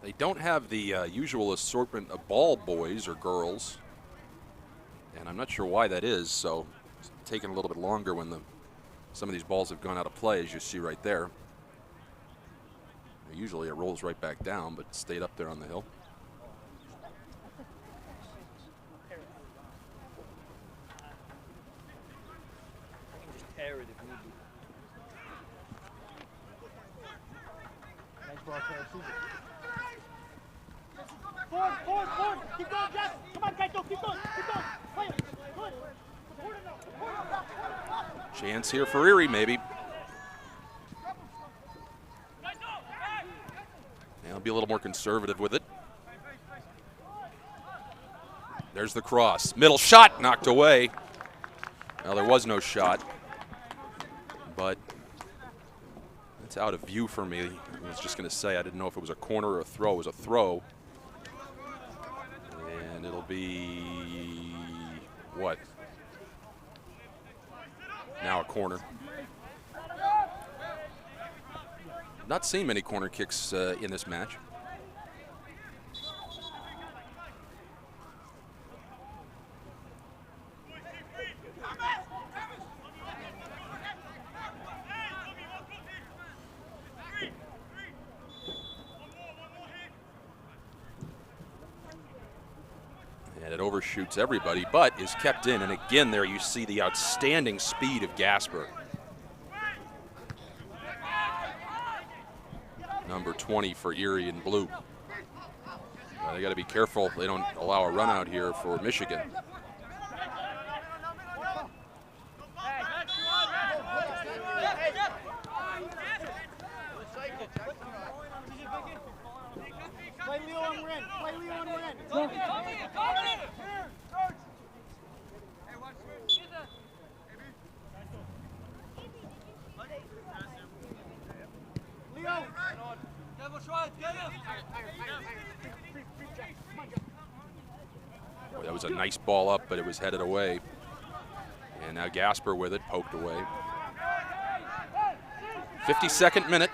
They don't have the usual assortment of ball boys or girls, and I'm not sure why that is, so it's taking a little bit longer when some of these balls have gone out of play, as you see right there. Usually it rolls right back down, but it stayed up there on the hill. Forward. Keep going, Jeff. Come on, Kaito. Keep going. Play it. Good. Chance here for Erie, maybe. They'll be a little more conservative with it. There's the cross. Middle shot knocked away. Well, there was no shot, but it's out of view for me. I was just going to say I didn't know if it was a corner or a throw. It was a throw. And it'll be what? Now a corner. Not seen many corner kicks in this match. And it overshoots everybody, but is kept in. And again, there you see the outstanding speed of Gasper. Number 20 for Erie in blue. They got to be careful they don't allow a run out here for Michigan. Play Leo on Ren. Leo. Boy, that was a nice ball up, but it was headed away. And now Gasper with it, poked away. 52nd minute.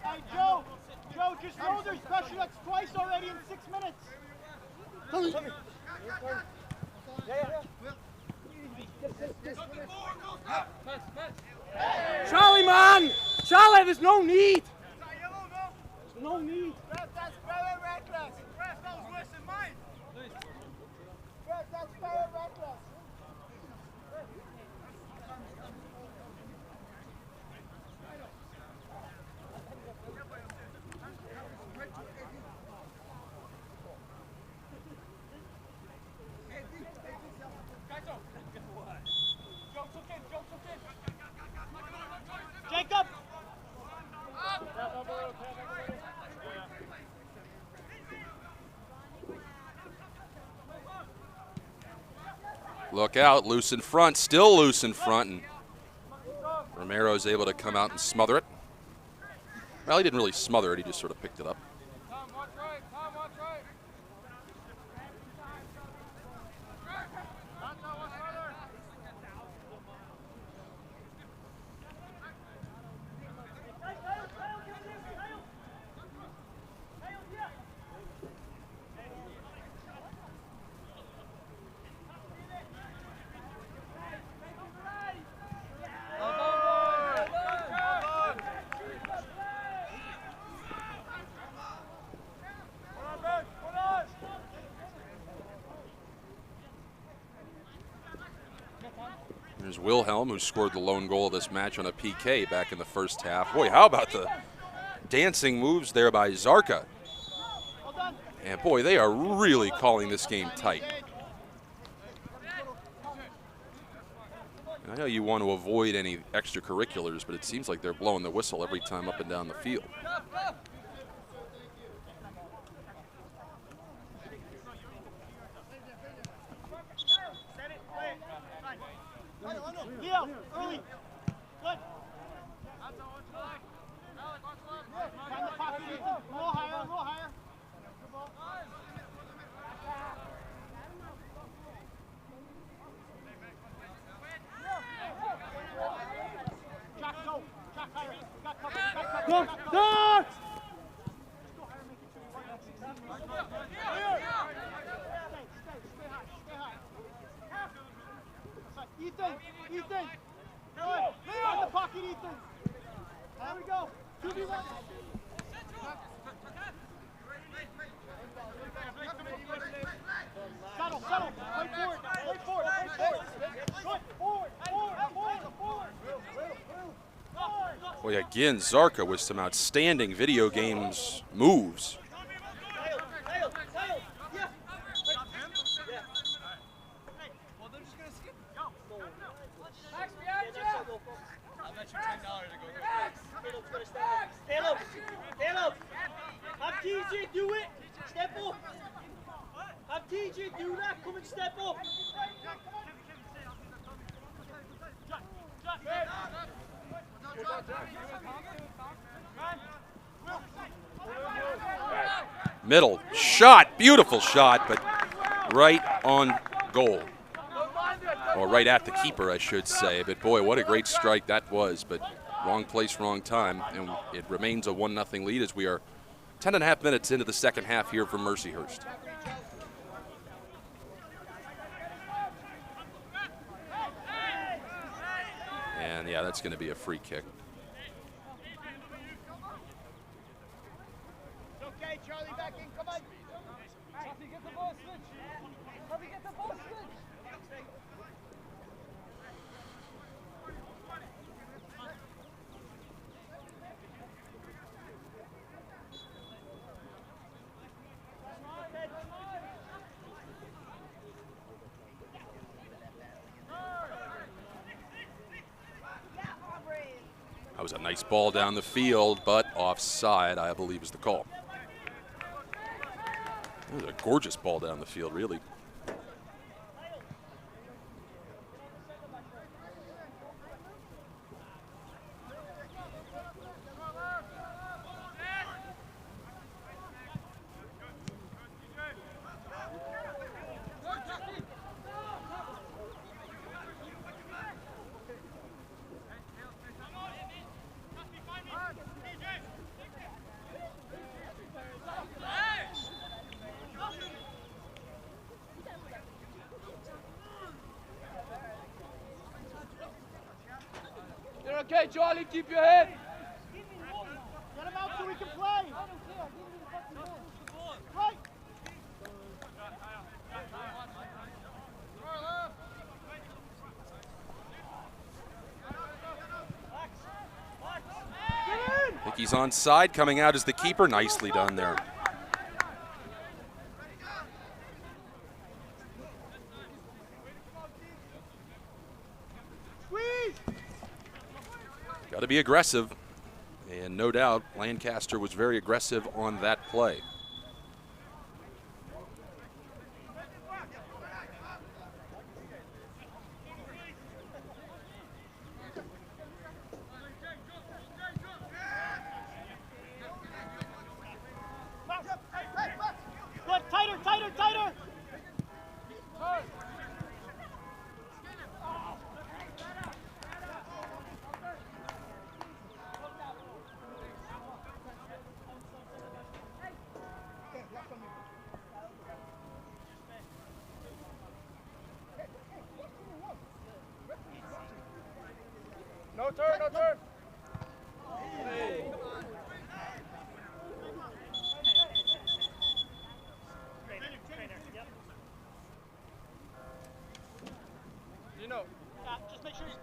Hey, Joe, just roll their special X twice already in 6 minutes. Charlie, man! Charlie, there's no need! There's no need. That's very reckless. That was worse than mine. That's very reckless. Jacob! Look out, loose in front, still loose in front, and Romero's able to come out and smother it. Well, he didn't really smother it, he just sort of picked it up. Here's Wilhelm, who scored the lone goal of this match on a PK back in the first half. Boy, how about the dancing moves there by Zarka? And boy, they are really calling this game tight. And I know you want to avoid any extracurriculars, but it seems like they're blowing the whistle every time up and down the field. Leo, early. Good. Find the pocket. A little higher, a little higher. Jack, go. Jack, higher. Got cover. Got cover. Go. Go. Ethan! Good! Find the pocket, Ethan! There we go! 2v1! Settle! Play forward! Good! Forward! Boy, again, Zarka with some outstanding video games moves. Stand up! Have TJ do it! Step up! Have TJ do that! Come and step up! Middle shot, beautiful shot, but right on goal. Or right at the keeper, I should say. But boy, what a great strike that was. But wrong place, wrong time. And it remains a 1-0 lead as we are 10.5 minutes into the second half here for Mercyhurst. And yeah, that's going to be a free kick. Okay, Charlie, back in. Come on. Charlie, get the ball switch. Charlie, get the ball switch. That was a nice ball down the field, but offside, I believe, is the call. That was a gorgeous ball down the field, really. You're okay, Charlie. Keep your head. Get him out so we can play. Right. I think he's onside. Coming out as the keeper. Nicely done there. Got to be aggressive. And no doubt, Lancaster was very aggressive on that play. Good, tighter, tighter, tighter. No turn, no turn. Just make sure you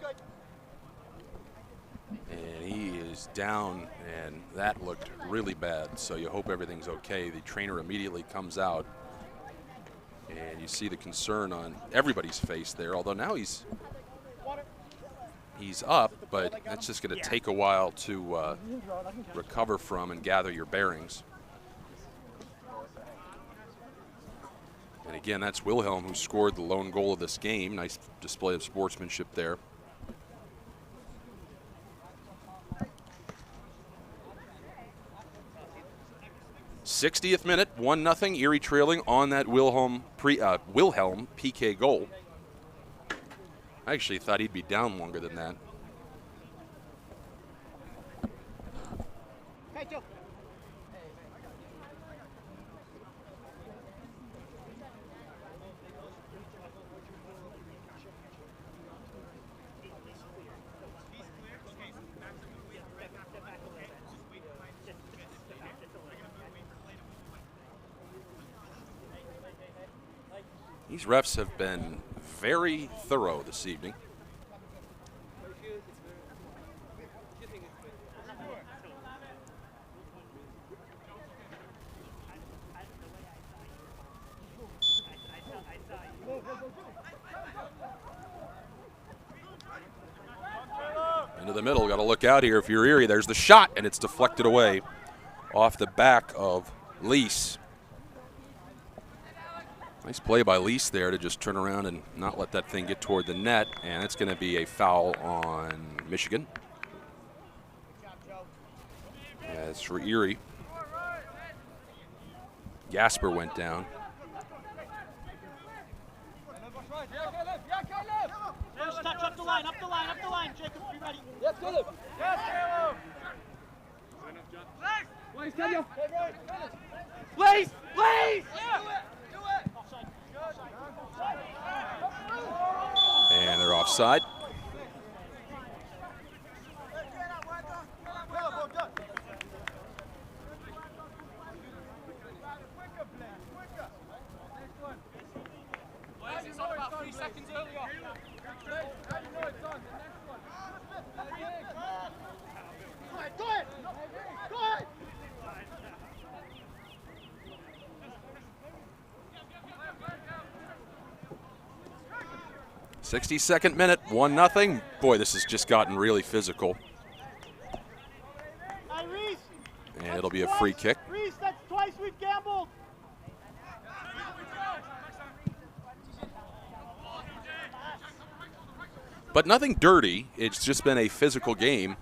He's down, and that looked really bad, so you hope everything's okay. The trainer immediately comes out, and you see the concern on everybody's face there, although now he's up, but that's just going to take a while to recover from and gather your bearings. And again, that's Wilhelm who scored the lone goal of this game. Nice display of sportsmanship there. '60th minute, 1-0, Erie trailing on that Wilhelm PK goal. I actually thought he'd be down longer than that. Hey, Joe. These refs have been very thorough this evening. Into the middle, got to look out here if you're Erie. There's the shot, and it's deflected away off the back of Lease. Nice play by Lease there to just turn around and not let that thing get toward the net, and it's going to be a foul on Michigan. As for Erie, Gasper went down. First touch up the line, Jacob, be ready. Yes, Caleb. Yes, Caleb. Please, please. And they're offside. It's on about 3 seconds earlier. Go ahead. 62nd minute, 1-0. Boy, this has just gotten really physical. Hey, Reese. And it'll be a free kick. Reese, that's twice we've gambled. But nothing dirty. It's just been a physical game.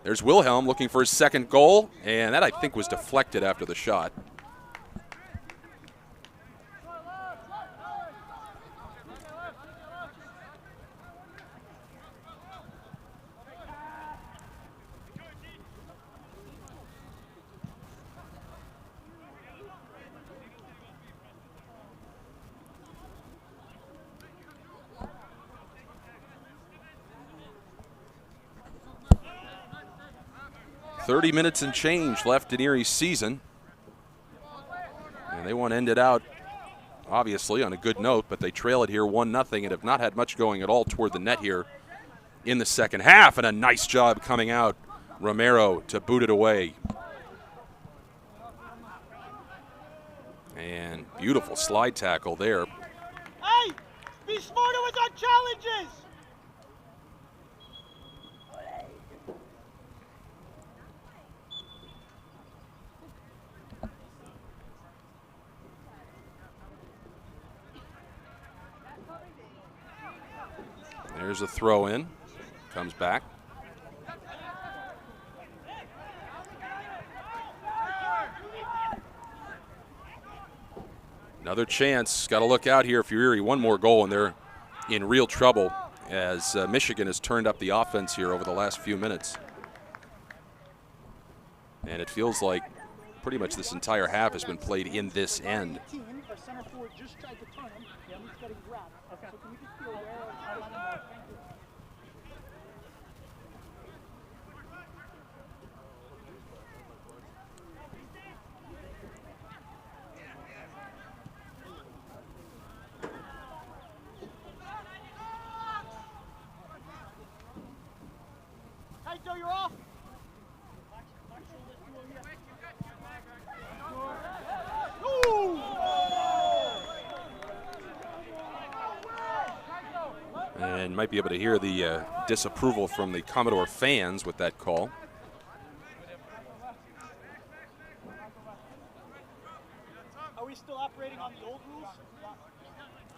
There's Wilhelm looking for his second goal, and that I think was deflected after the shot. .30 minutes and change left in Erie's season. And they want to end it out, obviously, on a good note, but they trail it here 1-0 and have not had much going at all toward the net here in the second half. And a nice job coming out, Romero, to boot it away. And beautiful slide tackle there. Hey, be smarter with our challenges. There's a throw in, comes back. Another chance, got to look out here if you're Erie. One more goal and they're in real trouble as Michigan has turned up the offense here over the last few minutes. And it feels like pretty much this entire half has been played in this end. Our center forward just tried to turn him. Yeah, he's getting grabbed. Okay. So can we just be aware of how Hey, Joe, you're off. And might be able to hear the disapproval from the Commodore fans with that call. Are we still operating on the old rules?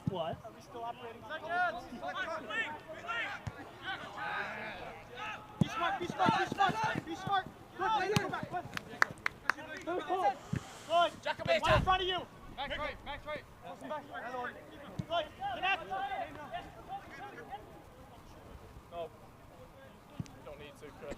What? Are we still operating on the old rules? Be smart, be smart, be smart, be smart. Good, right there, back, good. Good, good. Good, one in front of you. Max right, Max right. Good, connect. No. Don't need to, Chris.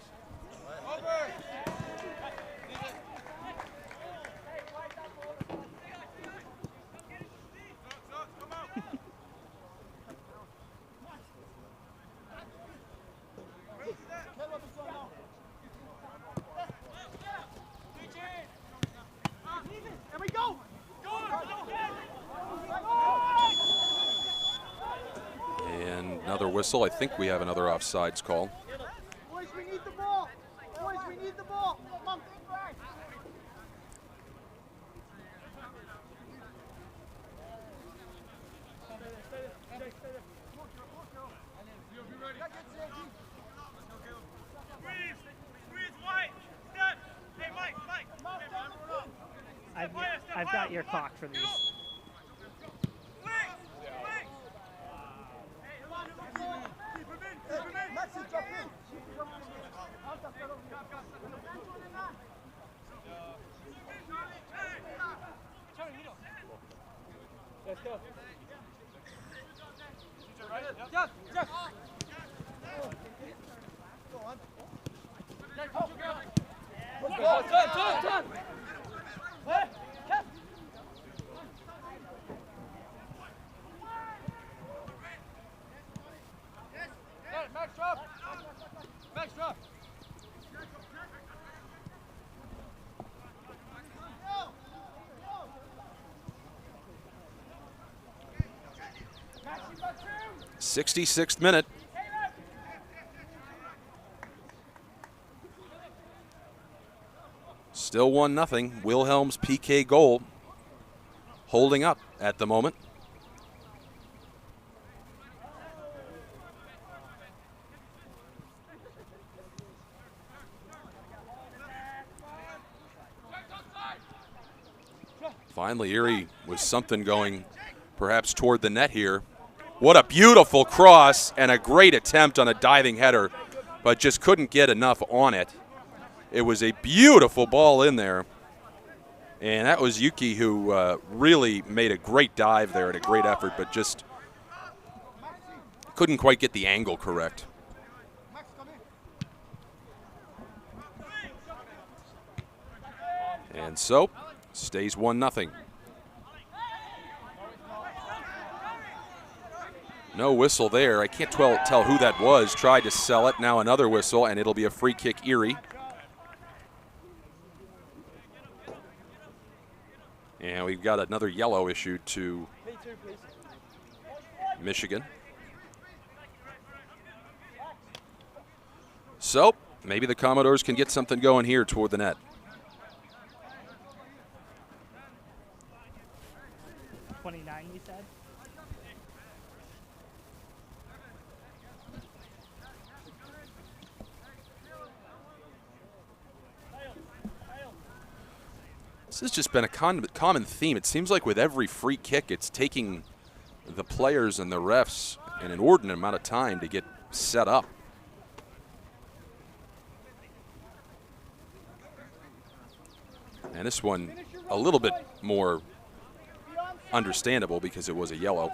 There we go. And another whistle. I think we have another offsides call. Boys, we need the ball. Boys, we need the ball. Come on. I've got your clock for these. Let's go. Done. 66th minute. Still 1-0. Wilhelm's PK goal holding up at the moment. Finally, Erie with something going perhaps toward the net here. What a beautiful cross and a great attempt on a diving header, but just couldn't get enough on it. It was a beautiful ball in there. And that was Yuki who really made a great dive there and a great effort, but just couldn't quite get the angle correct. And so, stays 1-0. No whistle there. I can't tell who that was. Tried to sell it. Now another whistle, and it'll be a free kick, Erie. And we've got another yellow issued to Michigan. So maybe the Commodores can get something going here toward the net. 29, you said? This has just been a common theme. It seems like with every free kick, it's taking the players and the refs an inordinate amount of time to get set up. And this one a little bit more understandable because it was a yellow.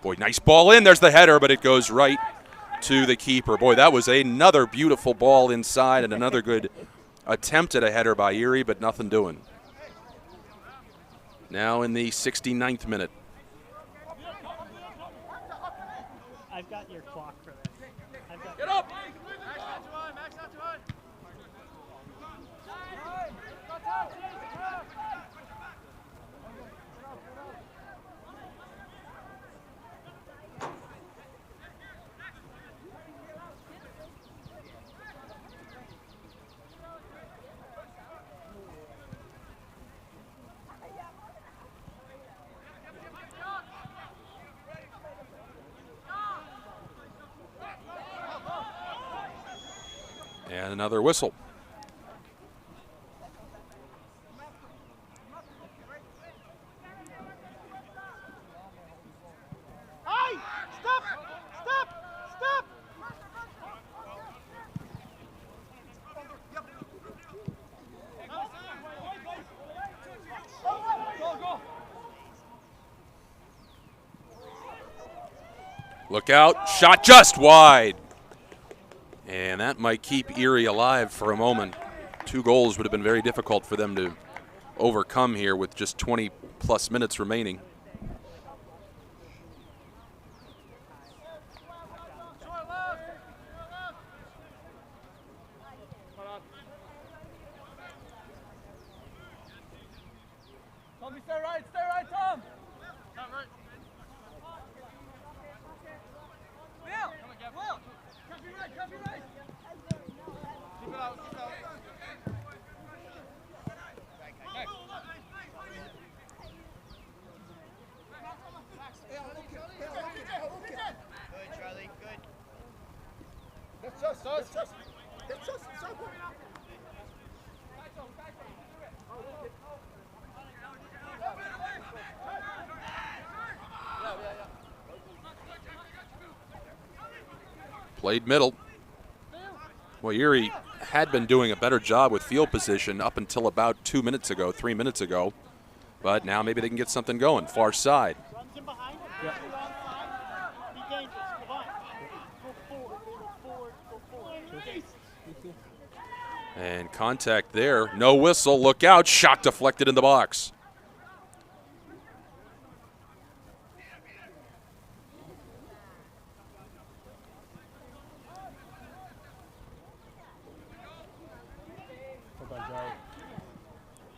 Boy, nice ball in. There's the header, but it goes right to the keeper. Boy, that was another beautiful ball inside and another good attempt at a header by Erie, but nothing doing. Now in the 69th minute. I've got your clock for this. Get up! And another whistle. Hey! Stop! Stop! Stop! Look out, shot just wide. And that might keep Erie alive for a moment. 2 goals would have been very difficult for them to overcome here with just 20+ minutes remaining. Tommy, stay right, Tom. Will, copy right. Keep it out. Good, Charlie, good. That's us. Played middle. Well, Erie had been doing a better job with field position up until about 3 minutes ago. But now maybe they can get something going. Far side. Runs in behind him. Yep. Be dangerous. Come on. Go forward. And contact there. No whistle. Look out. Shot deflected in the box.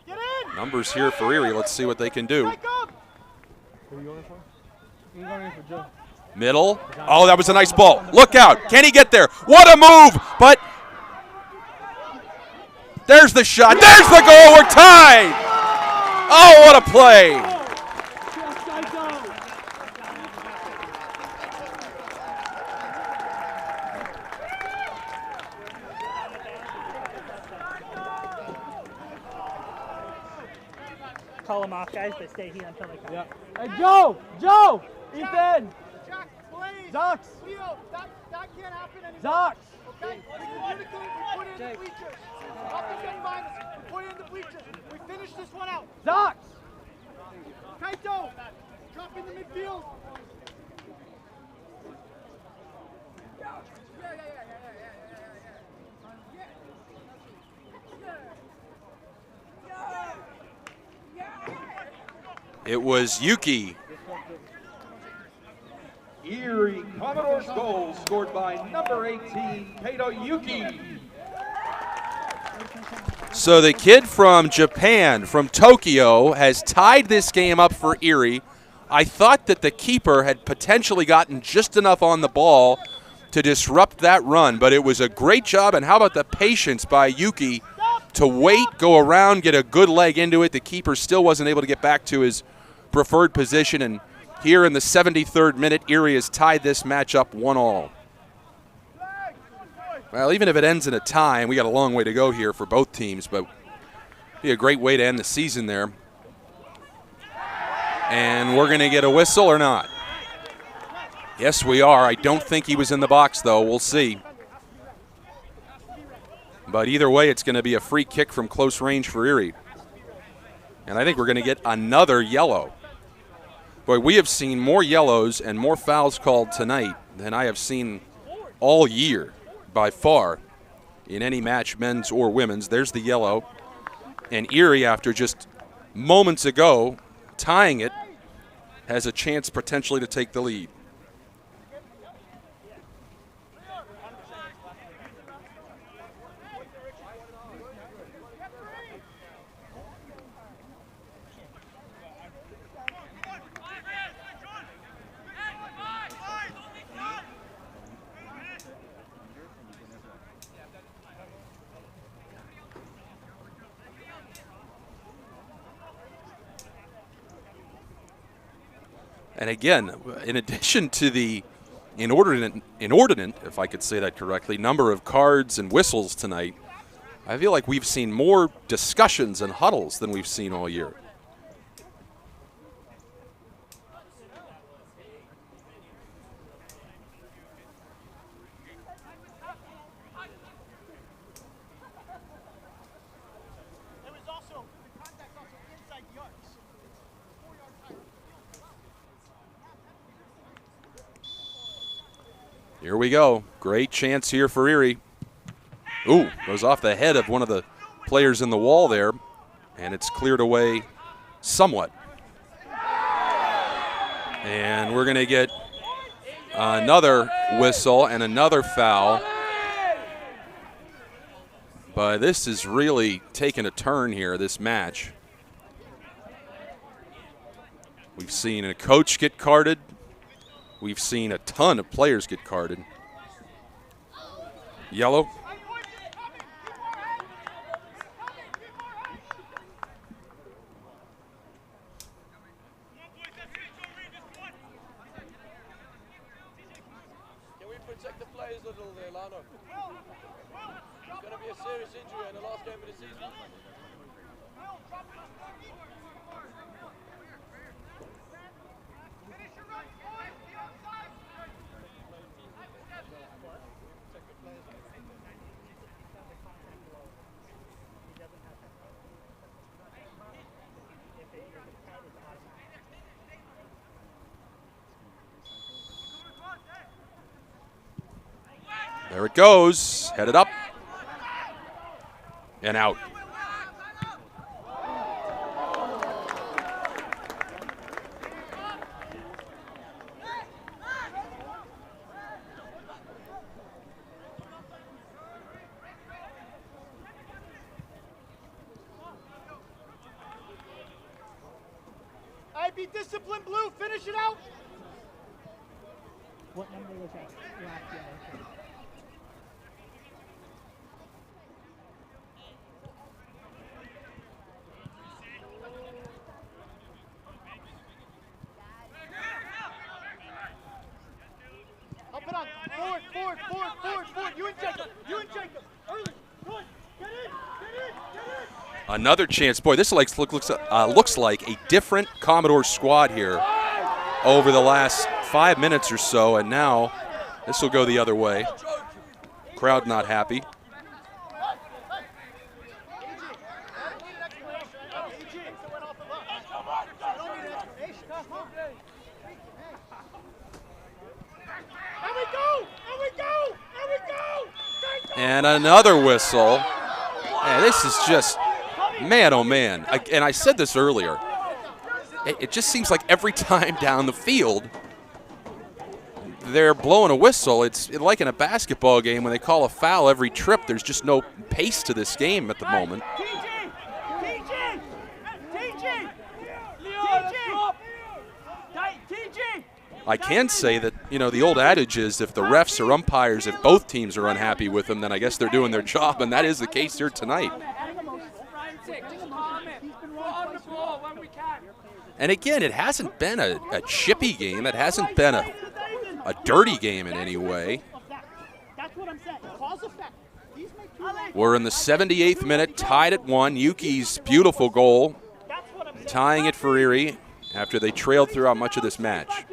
Get in! Numbers here for Erie. Let's see what they can do. Strike up! Who are you going for? I'm going in for Joe. Middle. Oh, that was a nice ball. Look out. Can he get there? What a move. But there's the shot. There's the goal. We're tied. Oh, what a play. Call them off, guys. They stay here until they come. Yeah. Hey, Joe! Ethan! Jack, please! Zox! Leo, that can't happen anymore. Zox! Okay? We communicate, we put it in the bleachers. Nothing's getting minus. We put it in the bleachers. We finish this one out. Zox! Kaito, drop in the midfield. It was Yuki. Erie Commodores goal scored by number 18, Kaito Yuki. So the kid from Japan, from Tokyo, has tied this game up for Erie. I thought that the keeper had potentially gotten just enough on the ball to disrupt that run, but it was a great job. And how about the patience by Yuki to wait, go around, get a good leg into it. The keeper still wasn't able to get back to his preferred position, and here in the 73rd minute, Erie has tied this match up 1-1. Well, even if it ends in a tie, and we got a long way to go here for both teams, but be a great way to end the season there. And we're going to get a whistle or not? Yes, we are. I don't think he was in the box, though. We'll see. But either way, it's going to be a free kick from close range for Erie. And I think we're going to get another yellow. Boy, we have seen more yellows and more fouls called tonight than I have seen all year by far in any match, men's or women's. There's the yellow. And Erie, after just moments ago tying it, has a chance potentially to take the lead. And again, in addition to the inordinate, if I could say that correctly, number of cards and whistles tonight. I feel like we've seen more discussions and huddles than we've seen all year. Here we go. Great chance here for Erie. Ooh, goes off the head of one of the players in the wall there, and it's cleared away somewhat. And we're going to get another whistle and another foul. But this is really taking a turn here, this match. We've seen a coach get carded. We've seen a ton of players get carded. Yellow. Can we protect the players a little there, Lano? It's going to be a serious injury in the last game of the season. There it goes, headed up and out. All right, be disciplined, Blue. Finish it out. What number was that? Last year. Up and on. Forward, forward, forward, forward, forward. You and Jacob. You and Jacob. Early. Good. Get in. Get in. Get in. Another chance. Boy, this looks like a different Commodores squad here over the last 5 minutes or so, and now this will go the other way. Crowd not happy. And another whistle. Man, this is just, man, oh man. And I said this earlier. It just seems like every time down the field, they're blowing a whistle. It's like in a basketball game when they call a foul every trip. There's just no pace to this game at the moment. I can say that, you know, the old adage is if the refs or umpires, if both teams are unhappy with them, then I guess they're doing their job, and that is the case here tonight. And again, it hasn't been a chippy game. It hasn't been a dirty game in any way. We're in the 78th minute, tied at 1. Yuki's beautiful goal, tying it for Erie after they trailed throughout much of this match.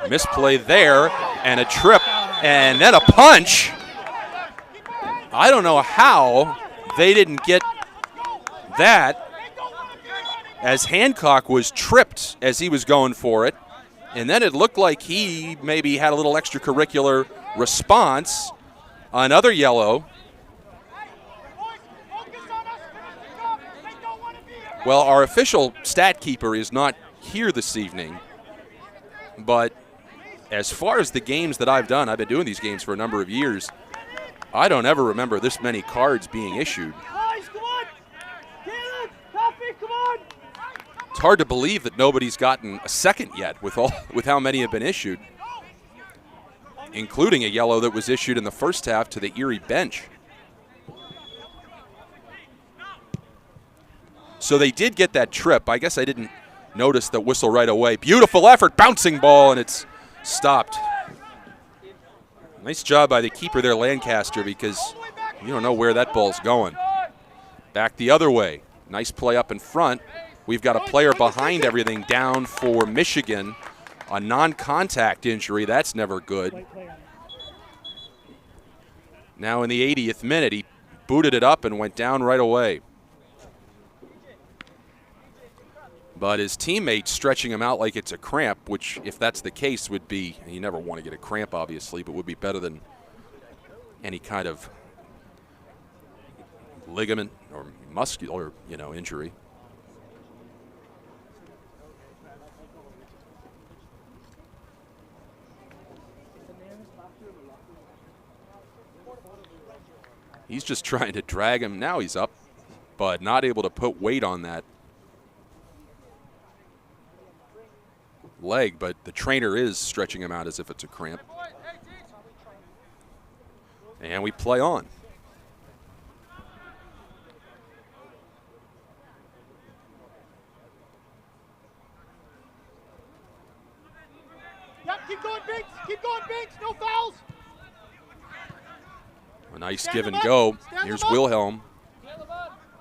Misplay there, and a trip, and then a punch. I don't know how they didn't get that, as Hancock was tripped as he was going for it, and then it looked like he maybe had a little extracurricular response. Another yellow. Well, our official stat keeper is not here this evening, but as far as the games that I've done, I've been doing these games for a number of years, I don't ever remember this many cards being issued. It's hard to believe that nobody's gotten a second yet with how many have been issued, including a yellow that was issued in the first half to the Erie bench. So they did get that trip. I guess I didn't notice the whistle right away. Beautiful effort, bouncing ball, and it's stopped. Nice job by the keeper there, Lancaster, because you don't know where that ball's going. Back the other way. Nice play up in front. We've got a player behind everything down for Michigan. A non-contact injury, that's never good. Now in the 80th minute, he booted it up and went down right away. But his teammate stretching him out like it's a cramp, which if that's the case would be, you never want to get a cramp obviously, but would be better than any kind of ligament or muscular, injury. He's just trying to drag him. Now he's up, but not able to put weight on that leg, but the trainer is stretching him out as if it's a cramp. And we play on. Yep, keep going, Binks. Keep going, Binks. No fouls. A nice give and go. Here's Wilhelm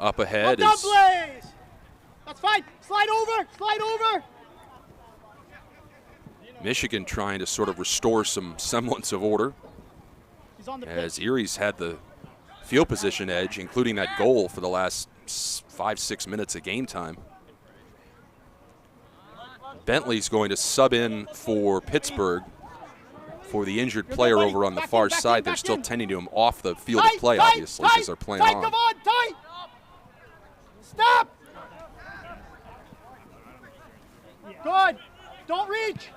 up ahead. Well done, Blaze. That's fine. Slide over. Slide over. Michigan trying to sort of restore some semblance of order, as Erie's had the field position edge, including that goal for the last 5-6 minutes of game time. Bentley's going to sub in for Pittsburgh for the injured player over on the far side. They're still tending to him off the field of play, obviously, because they're playing on. Come on, tight. Stop. Good. Don't reach.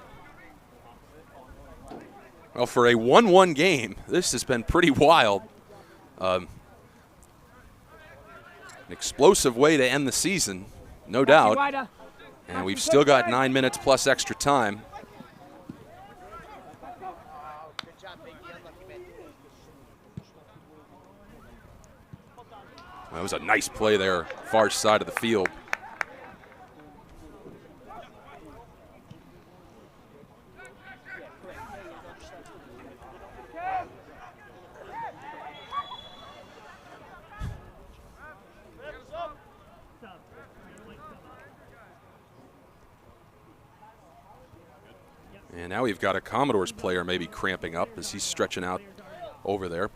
Well, for a 1-1 game, this has been pretty wild. An explosive way to end the season, no doubt. And we've still got 9 minutes plus extra time. That was a nice play there, far side of the field. And now we've got a Commodores player maybe cramping up as he's stretching out over there.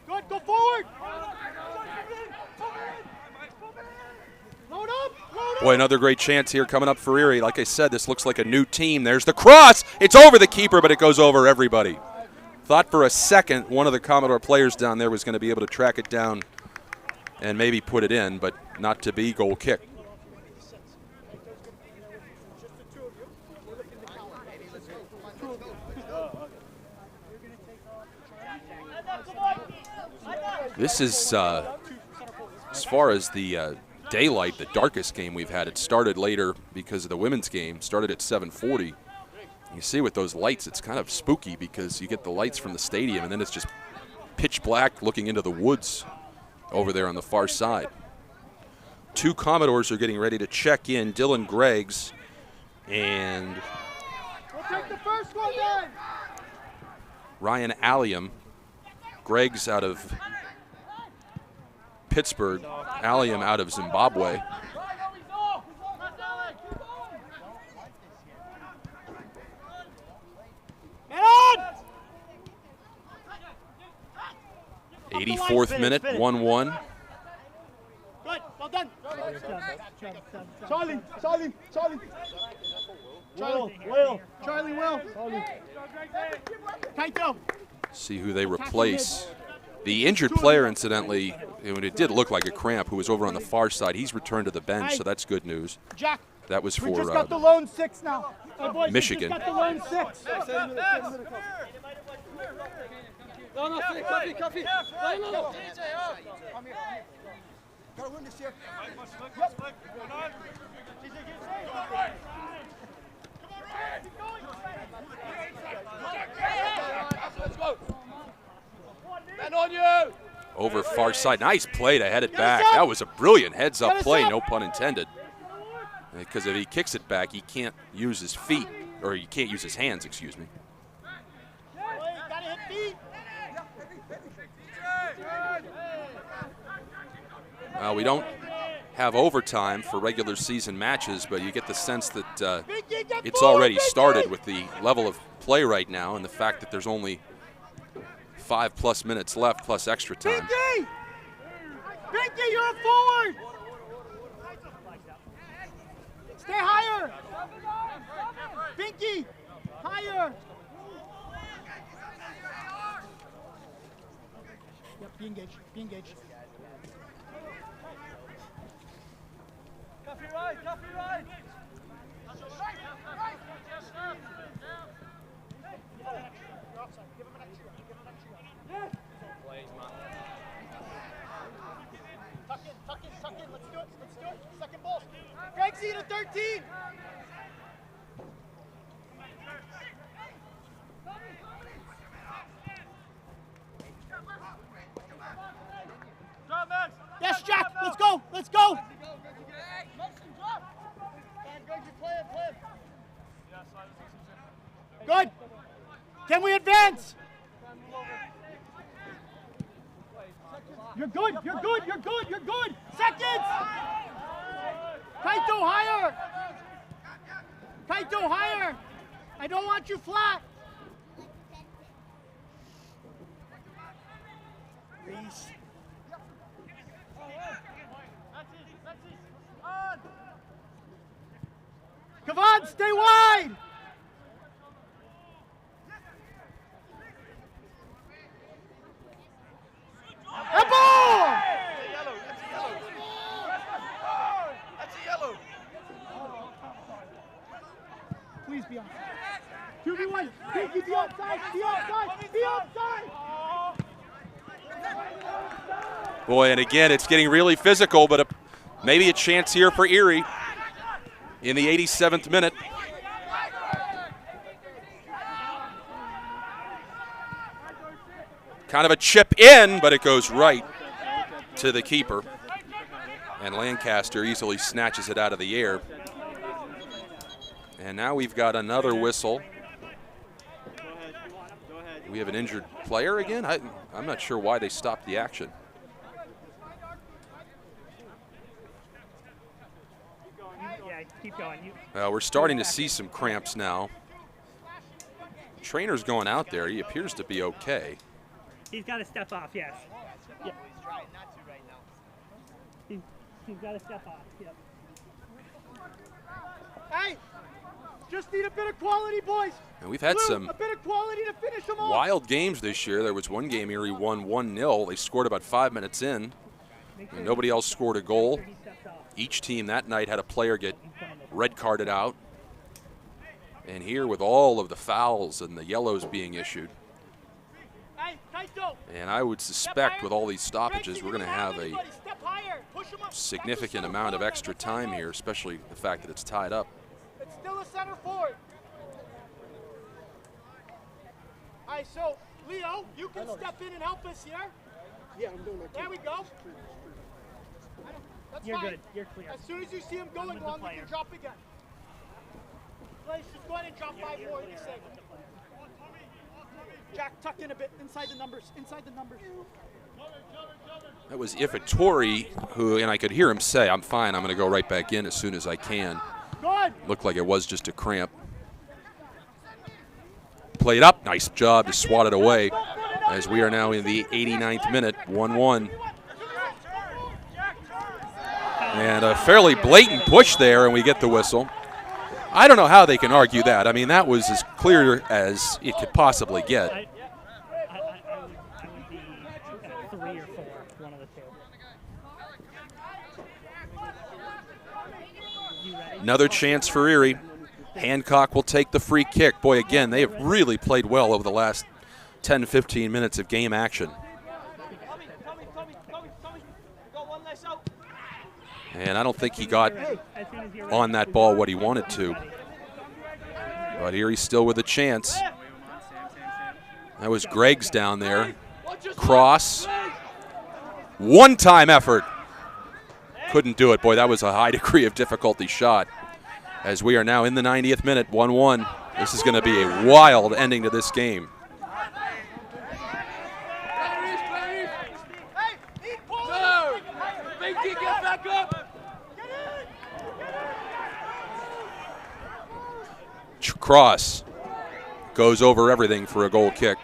Good, go forward. Load up. Boy, another great chance here coming up for Erie. Like I said, this looks like a new team. There's the cross. It's over the keeper, but it goes over everybody. Thought for a second one of the Commodore players down there was going to be able to track it down and maybe put it in, but not to be. Goal kick. This is, as far as the daylight, the darkest game we've had. It started later because of the women's game. Started at 7:40. You see with those lights, it's kind of spooky because you get the lights from the stadium and then it's just pitch black looking into the woods over there on the far side. Two Commodores are getting ready to check in. Dylan Greggs and We'll take the first one then. Ryan Alliam. Greggs out of Pittsburgh, Alliam out of Zimbabwe. Get on! 84th minute, 1-1. Good, well done. Charlie. Will. Tight though. See who they replace. The injured player, incidentally, it did look like a cramp, who was over on the far side. He's returned to the bench, so that's good news. Jack. That was We for just got the lone 6 now. Hey, boys, Michigan. We just got the lone 6. No, no, coffee, coffee. No, no, no. Gotta win this here. Let's go. Man on you. Over far side. Nice play to head it back. That was a brilliant heads-up play, no pun intended. Because if he kicks it back, he can't use his feet, or he can't use his hands, excuse me. We don't have overtime for regular season matches, but you get the sense that it's already started with the level of play right now and the fact that there's only 5+ minutes left plus extra time. Pinky, you're forward! Stay higher! Pinky, higher! Yep, be engaged, be engaged. Coffee right, coffee right. Tuck in, let's do it, second ball. Greg's to 13! Yes, Jack, let's go, let's go! Good. Can we advance? You're good, you're good, you're good, you're good. Seconds. Kaito, higher. Kaito, higher. I don't want you flat. Reese. Kavan, stay wide. A ball! That's a yellow. Please be on. 2v1. Pinky, be outside. Be outside. Be outside. Boy, and again, it's getting really physical, but maybe a chance here for Erie in the 87th minute. Kind of a chip in, but it goes right to the keeper. And Lancaster easily snatches it out of the air. And now we've got another whistle. We have an injured player again? I'm not sure why they stopped the action. Yeah, keep going. We're starting to see some cramps now. Trainer's going out there. He appears to be okay. He's got to step off, yes. Yep. He's trying not to right now. He's got to step off, yep. Hey, just need a bit of quality, boys. And we've had some a bit of quality to finish them off. wild games this year. There was one game Erie won 1-0. They scored about 5 minutes in, and nobody else scored a goal. Each team that night had a player get red carded out. And here with all of the fouls and the yellows being issued, and I would suspect with all these stoppages, we're going to have a significant amount of extra time here, especially the fact that it's tied up. It's still a center forward. All right, so Leo, you can step in and help us here. Yeah, I'm doing that. There we go. That's You're fine. good. You're clear. As soon as you see him going the long, you player. can drop again. Blaze, just go ahead and drop 5 more to be safe. Jack, tuck in a bit, inside the numbers, inside the numbers. That was Ifatori, who, and I could hear him say, I'm fine, I'm going to go right back in as soon as I can. Good. Looked like it was just a cramp. Played up, nice job to swat it away as we are now in the 89th minute, 1-1. And a fairly blatant push there, and we get the whistle. I don't know how they can argue that. I mean, that was as clear as it could possibly get. I would be at 3 or 4, one of the two. You ready? Another chance for Erie. Hancock will take the free kick. Boy, again, they have really played well over the last 10, 15 minutes of game action. And I don't think he got on that ball what he wanted to. But Erie's still with a chance. That was Greg's down there. Cross. One-time effort. Couldn't do it. Boy, that was a high degree of difficulty shot. As we are now in the 90th minute, 1-1. This is going to be a wild ending to this game. Cross goes over everything for a goal kick.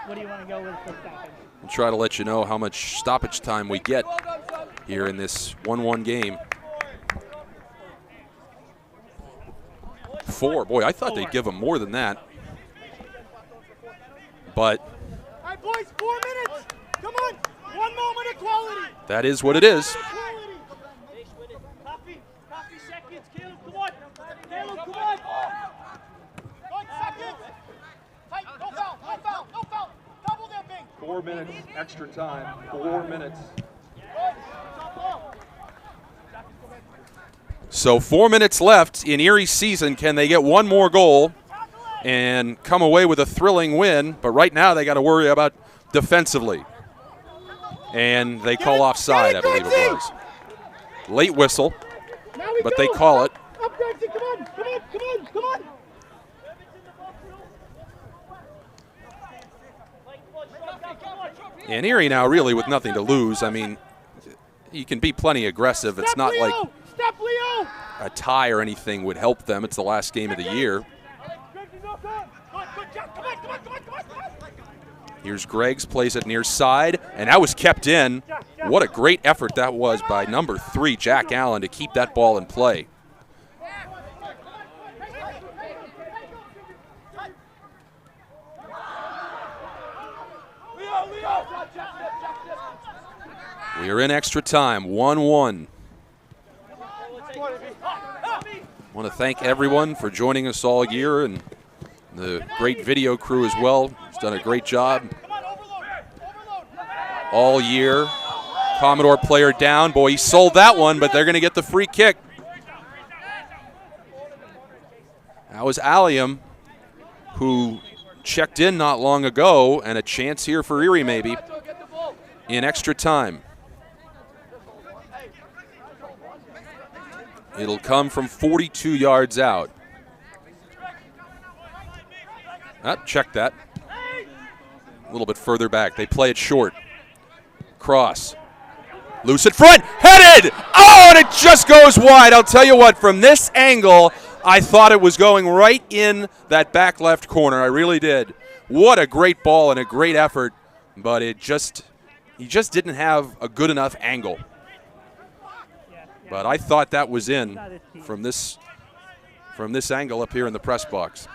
What do you want to go with for stoppage? We'll try to let you know how much stoppage time we get here in this 1-1 game. 4. Boy, I thought they'd give them more than that. But All right, boys, 4 minutes. Come on. One moment of quality. that is what it is. Copy seconds. Caleb, come on. Caleb, come on. 1 second. Tight. No foul. No foul. No foul. Double that thing. 4 minutes extra time. 4 minutes. So 4 minutes left in Erie's season. Can they get one more goal and come away with a thrilling win? But right now they got to worry about defensively. And they call offside, I believe it was. Late whistle, but they call it. Up, Gregson. Come on. Come on. Come on. Come on. And Erie now really with nothing to lose. I mean, you can be plenty aggressive. It's not like Step, Leo. a tie or anything would help them. It's the last game of the year. Here's Greggs, plays it near side, and that was kept in. What a great effort that was by number 3, Jack Allen, to keep that ball in play. We are in extra time, 1-1. I want to thank everyone for joining us all year, and the great video crew as well. Has done a great job all year. Commodore player down. Boy, he sold that one, but they're going to get the free kick. That was Allium, who checked in not long ago, and a chance here for Erie maybe in extra time. It'll come from 42 yards out. Check that. A little bit further back. They play it short. Cross. Loose in front. Headed! Oh, and it just goes wide. I'll tell you what, from this angle, I thought it was going right in that back left corner. I really did. What a great ball and a great effort, but he just didn't have a good enough angle. But I thought that was in from this angle up here in the press box.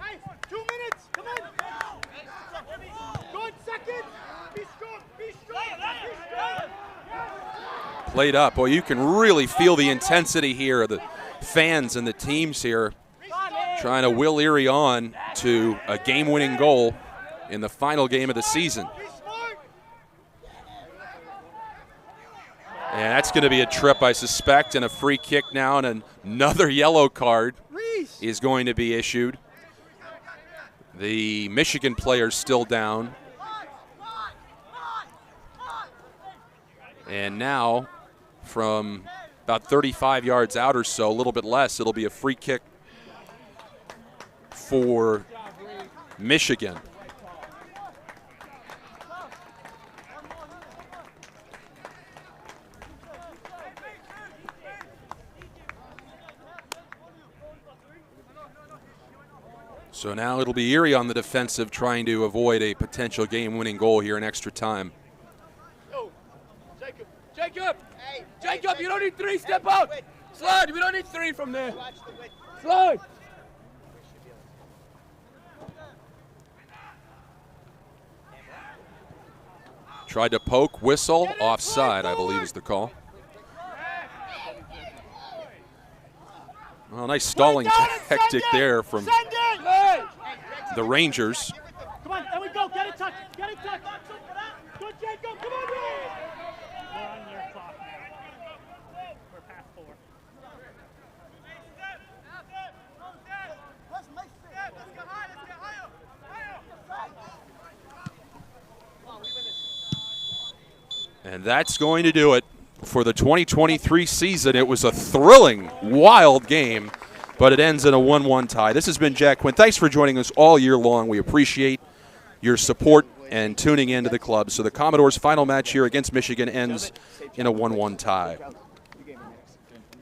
Hey, 2 minutes. Come on. Good second. Be strong. Be strong. Be strong. Played up. Boy, you can really feel the intensity here of the fans and the teams here trying to will Erie on to a game-winning goal in the final game of the season. And that's going to be a trip, I suspect, and a free kick now, and another yellow card is going to be issued. The Michigan player's still down. And now, from about 35 yards out or so, a little bit less, it'll be a free kick for Michigan. So now it'll be Erie on the defensive, trying to avoid a potential game-winning goal here in extra time. Jacob! Jacob, you don't need 3, step out! Slide, we don't need 3 from there. Slide! Tried to poke, whistle, offside, I believe is the call. Well, nice stalling tactic there from Send it! the Rangers. Come on, there we go. Get it touch. Get it touch. Good, Jacob. Come on, Ray. We're on your clock now. We're past 4. And that's going to do it for the 2023 season. It was a thrilling, wild game, but it ends in a 1-1 tie. This has been Jack Quinn. Thanks for joining us all year long. We appreciate your support and tuning in to the club. So the Commodores' final match here against Michigan ends in a 1-1 tie.